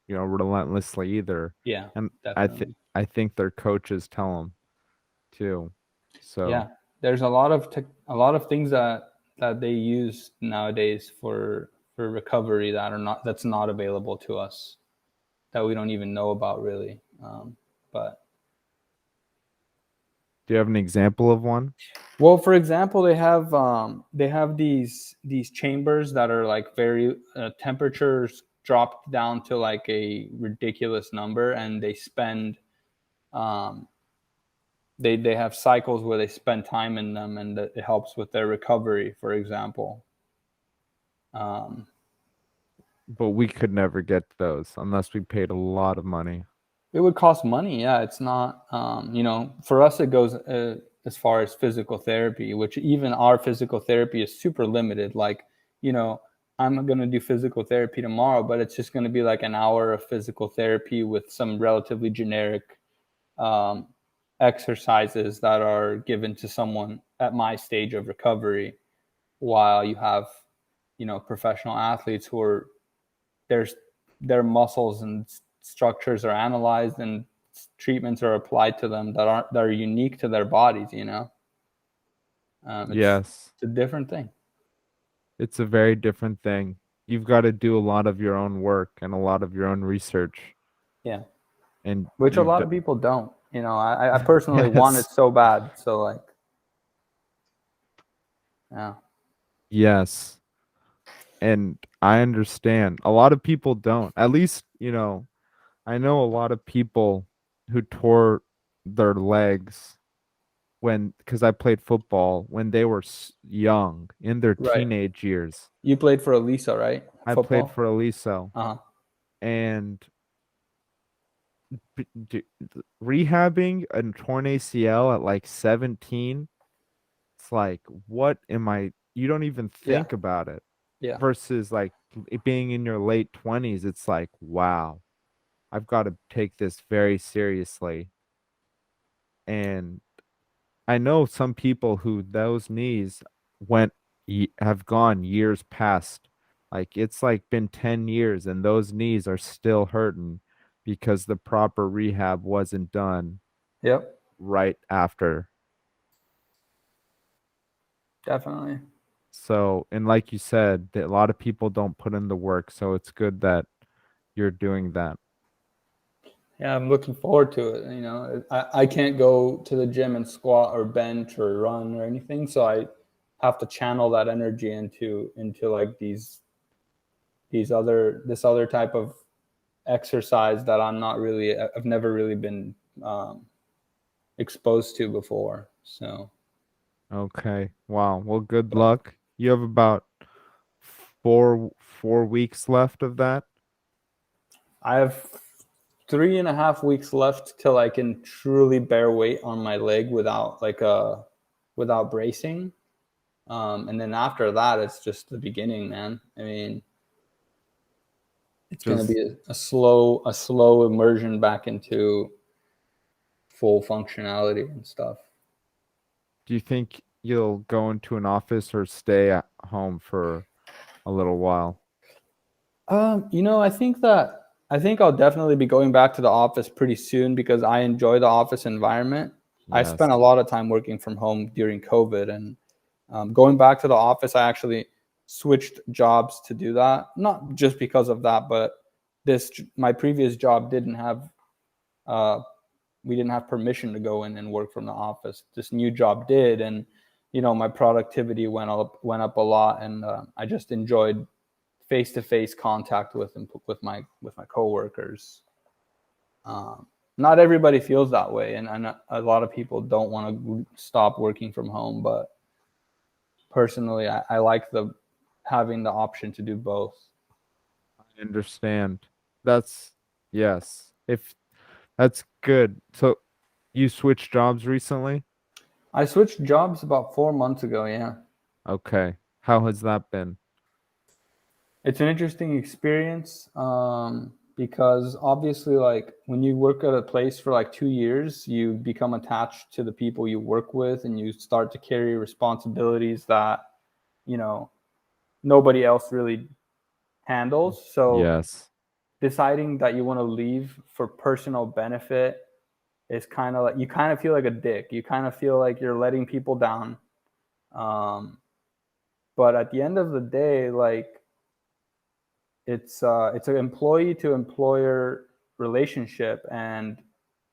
A: relentlessly either.
B: Yeah,
A: And
B: definitely.
A: I think their coaches tell them too.
B: Yeah,
A: So,
B: there's a lot of things that they use nowadays for recovery that's not available to us, that we don't even know about really. But
A: do you have an example of one?
B: well, for example, they have these chambers that are like very temperatures dropped down to like a ridiculous number, and they spend um, they have cycles where they spend time in them, and it helps with their recovery. For example, um,
A: But we could never get those unless we paid a lot of money.
B: it would cost money. Yeah, it's not. For us, it goes as far as physical therapy, which even our physical therapy is super limited. Like, you know, I'm going to do physical therapy tomorrow, but it's just going to be like an hour of physical therapy with some relatively generic um, exercises that are given to someone at my stage of recovery. While you have, professional athletes who are there's their muscles and structures are analyzed, and treatments are applied to them that are unique to their bodies.
A: Yes,
B: It's a different thing.
A: it's a very different thing. You've got to do a lot of your own work and a lot of your own research.
B: Yeah,
A: And
B: which a
A: you've
B: lot
A: d-
B: of people don't. I personally want it
A: yes,
B: so bad. So like, yeah,
A: yes. And I understand. A lot of people don't. At least, I know a lot of people who tore their legs because I played football when they were young in their
B: right.
A: teenage years.
B: You played for Elisa, right?
A: I played
B: Football.
A: for Aliso,
B: Uh huh.
A: and rehabbing a torn ACL at like 17, it's like, what am I? You don't even
B: Yeah.
A: think about it.
B: Yeah.
A: Versus like it being in your late 20s, it's like, wow, I've got to take this very seriously. And I know some people who those knees have gone years past. Like it's like been 10 years and those knees are still hurting because the proper rehab wasn't done
B: Yep.
A: right after.
B: Definitely.
A: So, and like you said, that a lot of people don't put in the work, so it's good that you're doing that.
B: Yeah, I'm looking forward to it. I can't go to the gym and squat or bench or run or anything, so I have to channel that energy into like this other type of exercise that I've never really been exposed to before. So
A: Okay. Wow. Well, good luck. You have about 4 weeks left of that.
B: I have 3.5 weeks left till I can truly bear weight on my leg without bracing. And then after that, it's just the beginning, man. I mean, it's going to
A: Just
B: be a slow immersion back into full functionality and stuff.
A: Do you think you'll go into an office or stay at home for a little while?
B: I think I'll definitely be going back to the office pretty soon because I enjoy the office environment. I
A: Yes.
B: spent a lot of time working from home during COVID, and going back to the office, I actually switched jobs to do that. Not just because of that, but this my previous job didn't have uh, we didn't have permission to go in and work from the office. This new job did, and my productivity went up a lot, and I just enjoyed face to face contact with my coworkers. Not everybody feels that way, and a lot of people don't want to stop working from home. But personally, I like the having the option to do both.
A: I understand. That's yes. If that's good. So you switched jobs recently?
B: I switched jobs about 4 months ago. Yeah.
A: Okay. How has that been?
B: It's an interesting experience, because obviously, like when you work at a place for like 2 years, you become attached to the people you work with, and you start to carry responsibilities that you know nobody else really handles. So
A: Yes.
B: deciding that you want to leave for personal benefit is kind of like, you kind of feel like a dick. You kind of feel like you're letting people down. Um, but at the end of the day, like it's an employee to employer relationship, and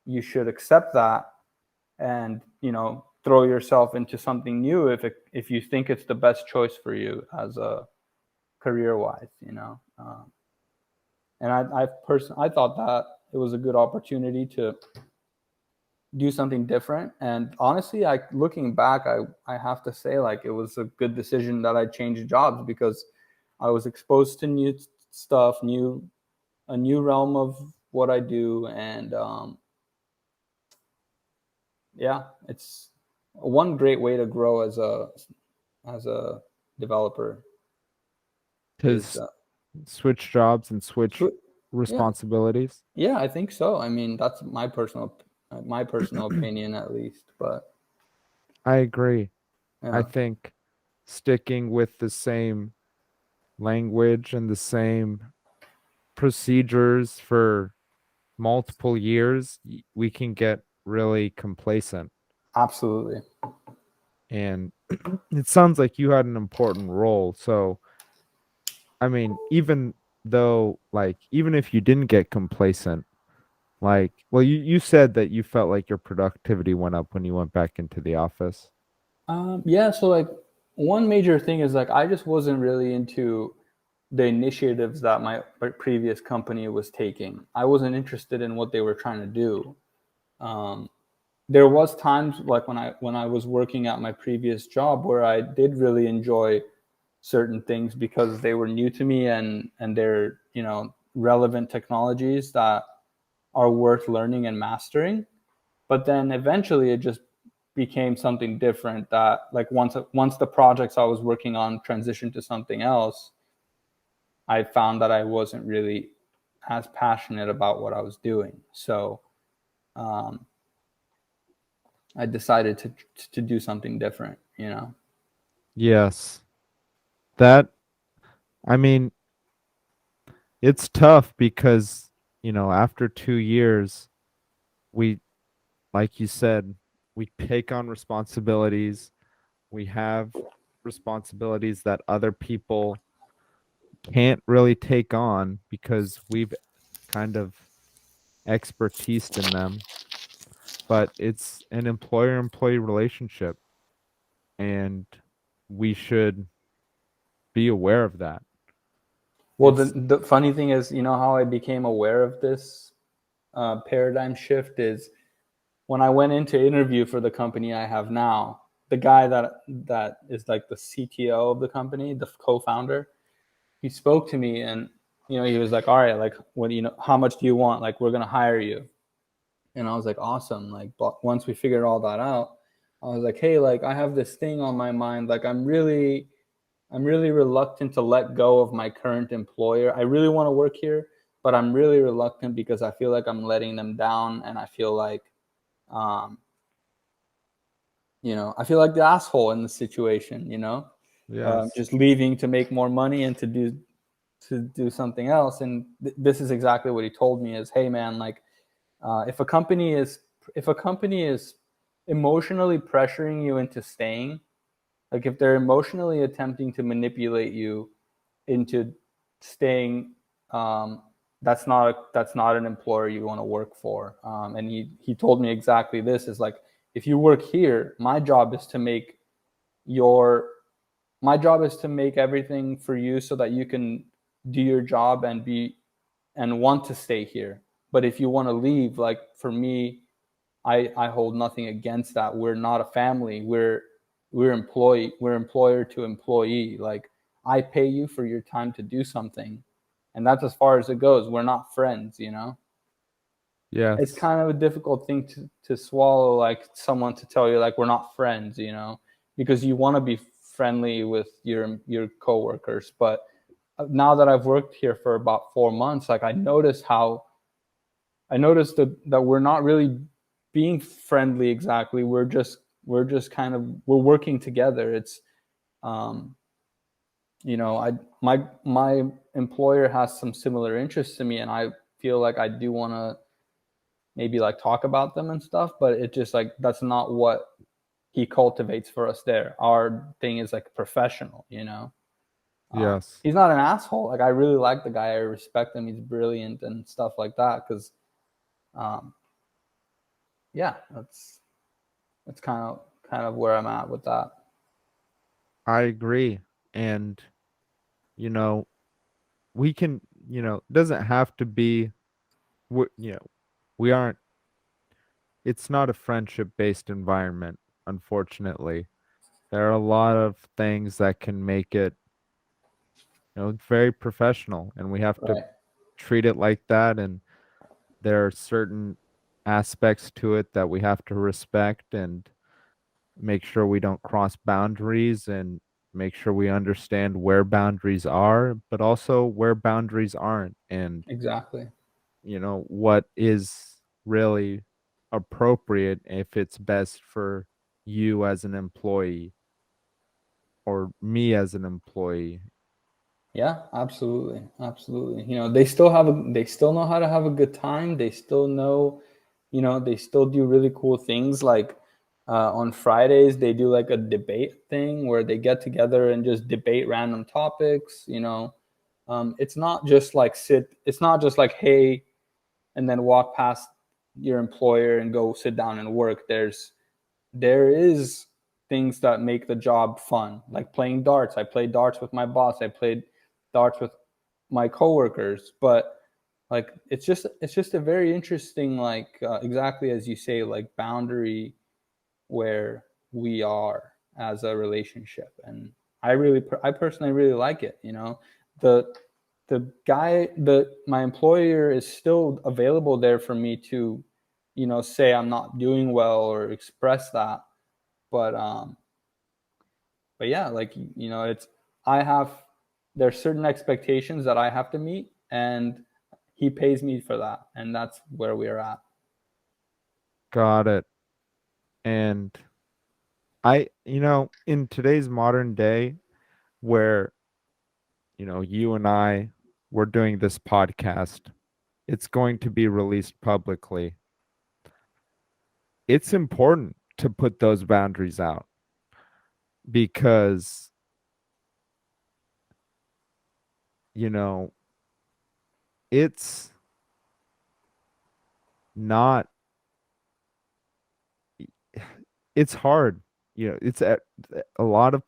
B: you should accept that, and throw yourself into something new if you think it's the best choice for you as a career wise. And I thought that it was a good opportunity to do something different. And honestly, looking back, I have to say, like, it was a good decision that I changed jobs, because I was exposed to new stuff, a new realm of what I do. And yeah, it's one great way to grow as a developer
A: To
B: is
A: switch jobs and switch
B: yeah.
A: responsibilities.
B: Yeah, I think so. I mean, that's my personal opinion, at least. But
A: I agree. I
B: yeah,
A: think sticking with the same language and the same procedures for multiple years, we can get really complacent.
B: absolutely.
A: And it sounds like you had an important role. So, I mean, even though, like, even if you didn't get complacent, like, well, you said that you felt like your productivity went up when you went back into the office.
B: Yeah, so like one major thing is, like, I just wasn't really into the initiatives that my previous company was taking. I wasn't interested in what they were trying to do. Um, there was times, like when I was working at my previous job, where I did really enjoy certain things because they were new to me, and they're relevant technologies that are worth learning and mastering. But then eventually it just became something different, that, like, once the projects I was working on transitioned to something else, I found that I wasn't really as passionate about what I was doing. So um, I decided to do something different.
A: Yes. That, I mean, it's tough because, after 2 years, we, like you said, we take on responsibilities. We have responsibilities that other people can't really take on because we've kind of expertised in them. But it's an employer-employee relationship, and we should be aware of that.
B: Well, the,
A: It's
B: the funny thing is, how I became aware of this paradigm shift is when I went into interview for the company I have now. The guy that is like the CTO of the company, the co-founder, he spoke to me, and he was like, all right, like, what do how much do you want? Like, we're gonna hire you. And I was like, awesome. Like, but once we figured all that out, I was like, hey, like, I have this thing on my mind. Like, I'm really reluctant to let go of my current employer. I really want to work here, but I'm really reluctant because I feel like I'm letting them down, and I feel like um I feel like the asshole in the situation.
A: yes.
B: Just leaving to make more money and to do something else. And this is exactly what he told me: is, hey man, like, if a company is emotionally pressuring you into staying, like if they're emotionally attempting to manipulate you into staying, that's not an employer you want to work for. And he told me exactly this: is like, if you work here, your my job is to make everything for you so that you can do your job and want to stay here. But if you want to leave, like, for me, I hold nothing against that. We're not a family. We're employer to employee. Like, I pay you for your time to do something, and that's as far as it goes. We're not friends. it's
A: Yes.
B: kind of a difficult thing to swallow, like someone to tell you like we're not friends, you know, because you want to be friendly with your coworkers. But now that I've worked here for about 4 months, like I noticed that we're not really being friendly exactly. We're just kind of we're working together. It's um, you know, my employer has some similar interests to me, and I feel like I do want to maybe like talk about them and stuff, but it just like that's not what he cultivates for us there. Our thing is like professional, you know.
A: Yes.
B: He's not an asshole. Like I really like the guy. I respect him. He's brilliant and stuff like that. Because um, yeah, that's kind of where I'm at with that.
A: I agree. And, you know, we can, it doesn't have to be, you know, we aren't, it's not a friendship based environment, unfortunately. There are a lot of things that can make it, very professional, and we have to
B: Right.
A: treat it like that. And there are certain aspects to it that we have to respect and make sure we don't cross boundaries and make sure we understand where boundaries are, but also where boundaries aren't. And,
B: Exactly.
A: what is really appropriate if it's best for you as an employee or me as an employee.
B: Yeah, absolutely, absolutely. You know, they still know how to have a good time. They still know, you know, they still do really cool things. Like on Fridays, they do like a debate thing where they get together and just debate random topics. You know, it's not just like sit. It's not just like hey, and then walk past your employer and go sit down and work. There is things that make the job fun, like playing darts. I played darts with my boss. I played darts with my coworkers. But like it's just a very interesting, like exactly as you say, like boundary where we are as a relationship. And I personally really like it. You know, the my employer is still available there for me to, you know, say I'm not doing well or express that. But yeah, like you know, it's I have there's certain expectations that I have to meet, and he pays me for that, and that's where we're at.
A: Got it. And in today's modern day where, you and we're doing this podcast, it's going to be released publicly. It's important to put those boundaries out because, you know, it's not, it's hard. It's a lot of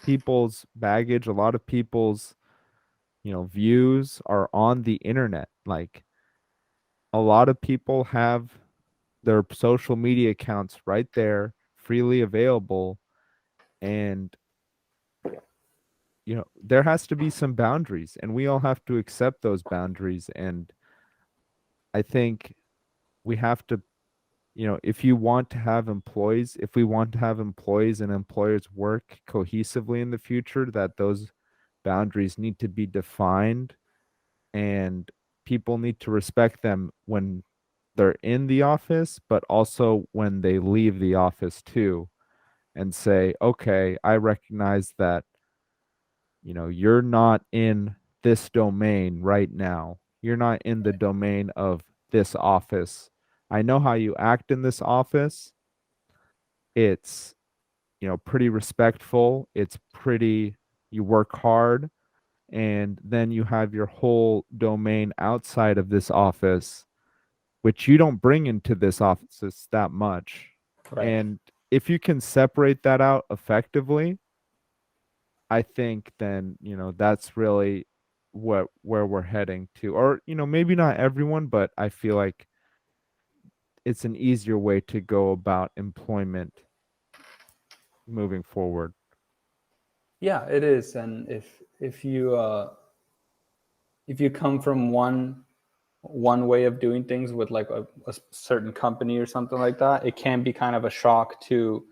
A: people's baggage, a lot of people's, views are on the internet. Like a lot of people have their social media accounts right there, freely available. And, there has to be some boundaries, and we all have to accept those boundaries. And I think we have to, if you want to have employees, if we want to have employees and employers work cohesively in the future, that those boundaries need to be defined and people need to respect them when they're in the office, but also when they leave the office too, and say, okay, I recognize that, you're not in this domain right now. You're not in the domain of this office. I know how you act in this office. It's, pretty respectful. It's pretty, you work hard. And then you have your whole domain outside of this office, which you don't bring into this office that much.
B: Right.
A: And if you can separate that out effectively, I think then, that's really where we're heading to. Or, maybe not everyone, but I feel like it's an easier way to go about employment moving forward.
B: Yeah, it is. And if you come from one way of doing things with like a certain company or something like that, it can be kind of a shock to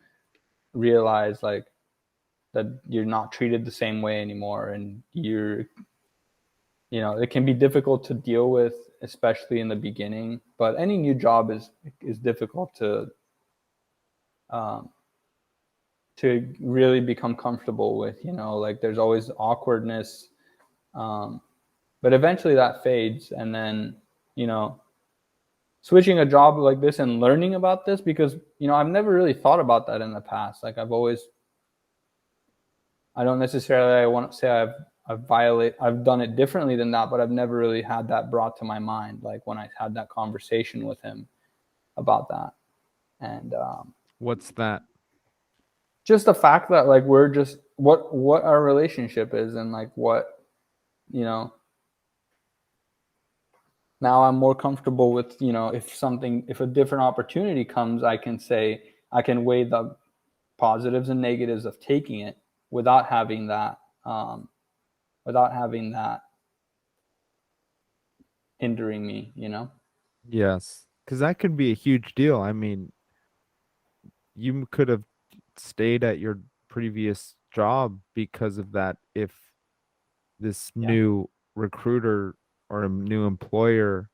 B: realize like that you're not treated the same way anymore, and it can be difficult to deal with, especially in the beginning. But any new job is difficult um, to really become comfortable with. Like there's always awkwardness, um, but eventually that fades, and then you know switching a job like this and learning about this, because I've never really thought about that in the past. Like I don't necessarily I want to say I've done it differently than that, but I've never really had that brought to my mind, like when I had that conversation with him about that. And
A: What's that?
B: just the fact that like we're just what our relationship is, and like what you know now I'm more comfortable with, if a different opportunity comes, I can weigh the positives and negatives of taking it without having that um, without having that hindering me.
A: Yes, because that could be a huge deal. I mean, you could have stayed at your previous job because of that if this
B: Yeah.
A: new recruiter or a new employer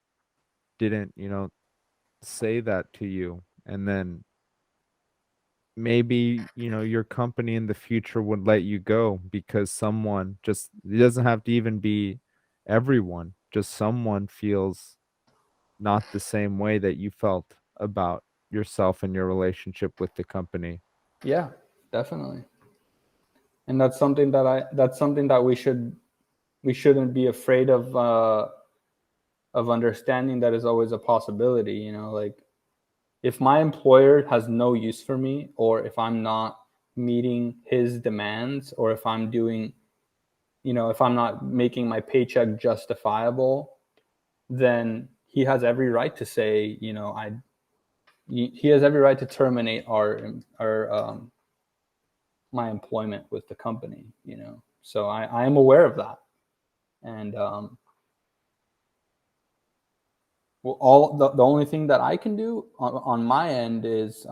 A: didn't, say that to you. And then maybe, your company in the future would let you go because someone just, it doesn't have to even be everyone, just someone feels not the same way that you felt about yourself and your relationship with the company.
B: Yeah, definitely. And that's something that we shouldn't be afraid of understanding, that is always a possibility. Like if my employer has no use for me, or if I'm not meeting his demands, or if I'm not making my paycheck justifiable, then he has every right to say, he has every right to terminate our my employment with the company. So I am aware of that. And well, the only thing that I can do on my end is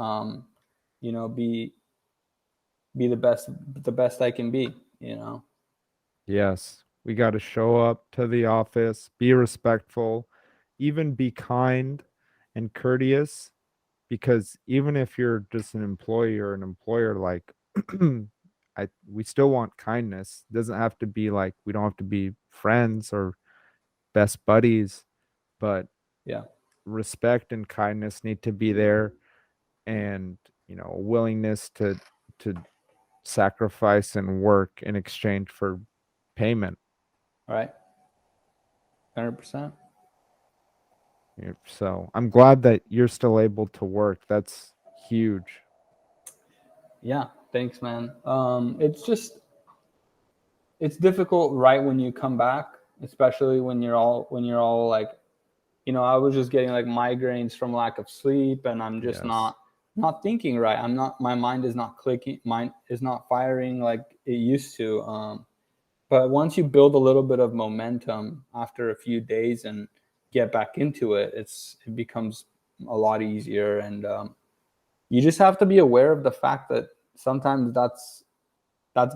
B: be the best I can be.
A: Yes, we got to show up to the office, be respectful, even be kind and courteous, because even if you're just an employee or an employer, like we still want kindness. It doesn't have to be like we don't have to be friends or best buddies, but
B: Yeah.
A: respect and kindness need to be there, and a willingness to sacrifice and work in exchange for payment.
B: Right. 100%.
A: So I'm glad that you're still able to work. That's huge.
B: Yeah. Thanks, man. It's difficult right when you come back, especially when you're all like, I was just getting like migraines from lack of sleep, and I'm just
A: Yes.
B: not thinking right. My mind is not clicking, mind is not firing like it used to. But once you build a little bit of momentum after a few days and get back into it, it becomes a lot easier. And you just have to be aware of the fact that sometimes that's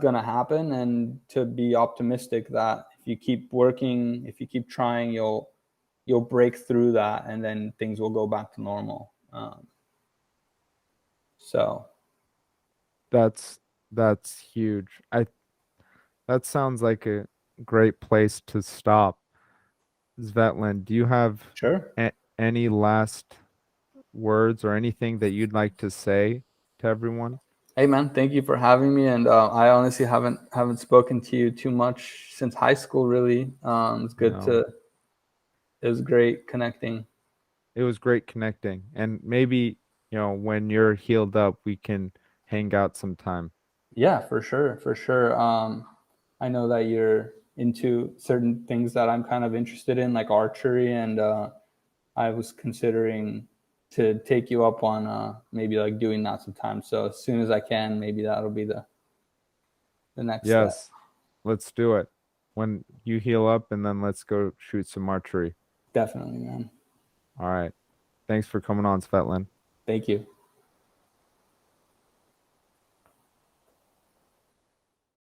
B: going to happen, and to be optimistic that if you keep working, if you keep trying, you'll break through that, and then things will go back to normal. So
A: That's that's huge. I That sounds like a great place to stop. Svetlin, do you have
B: sure.
A: any last words or anything that you'd like to say to everyone?
B: Hey man, thank you for having me. And I honestly haven't spoken to you too much since high school. Really, it's good
A: No.
B: to. It was great connecting.
A: It was great connecting. And maybe, when you're healed up, we can hang out sometime.
B: Yeah, for sure, for sure. I know that you're into certain things that I'm kind of interested in, like archery, and I was considering to take you up on maybe like doing that sometime. So as soon as I can, maybe that'll be the next step.
A: Yes, let's do it. When you heal up, and then let's go shoot some archery.
B: Definitely, man.
A: All right. Thanks for coming on, Svetlin.
B: Thank you.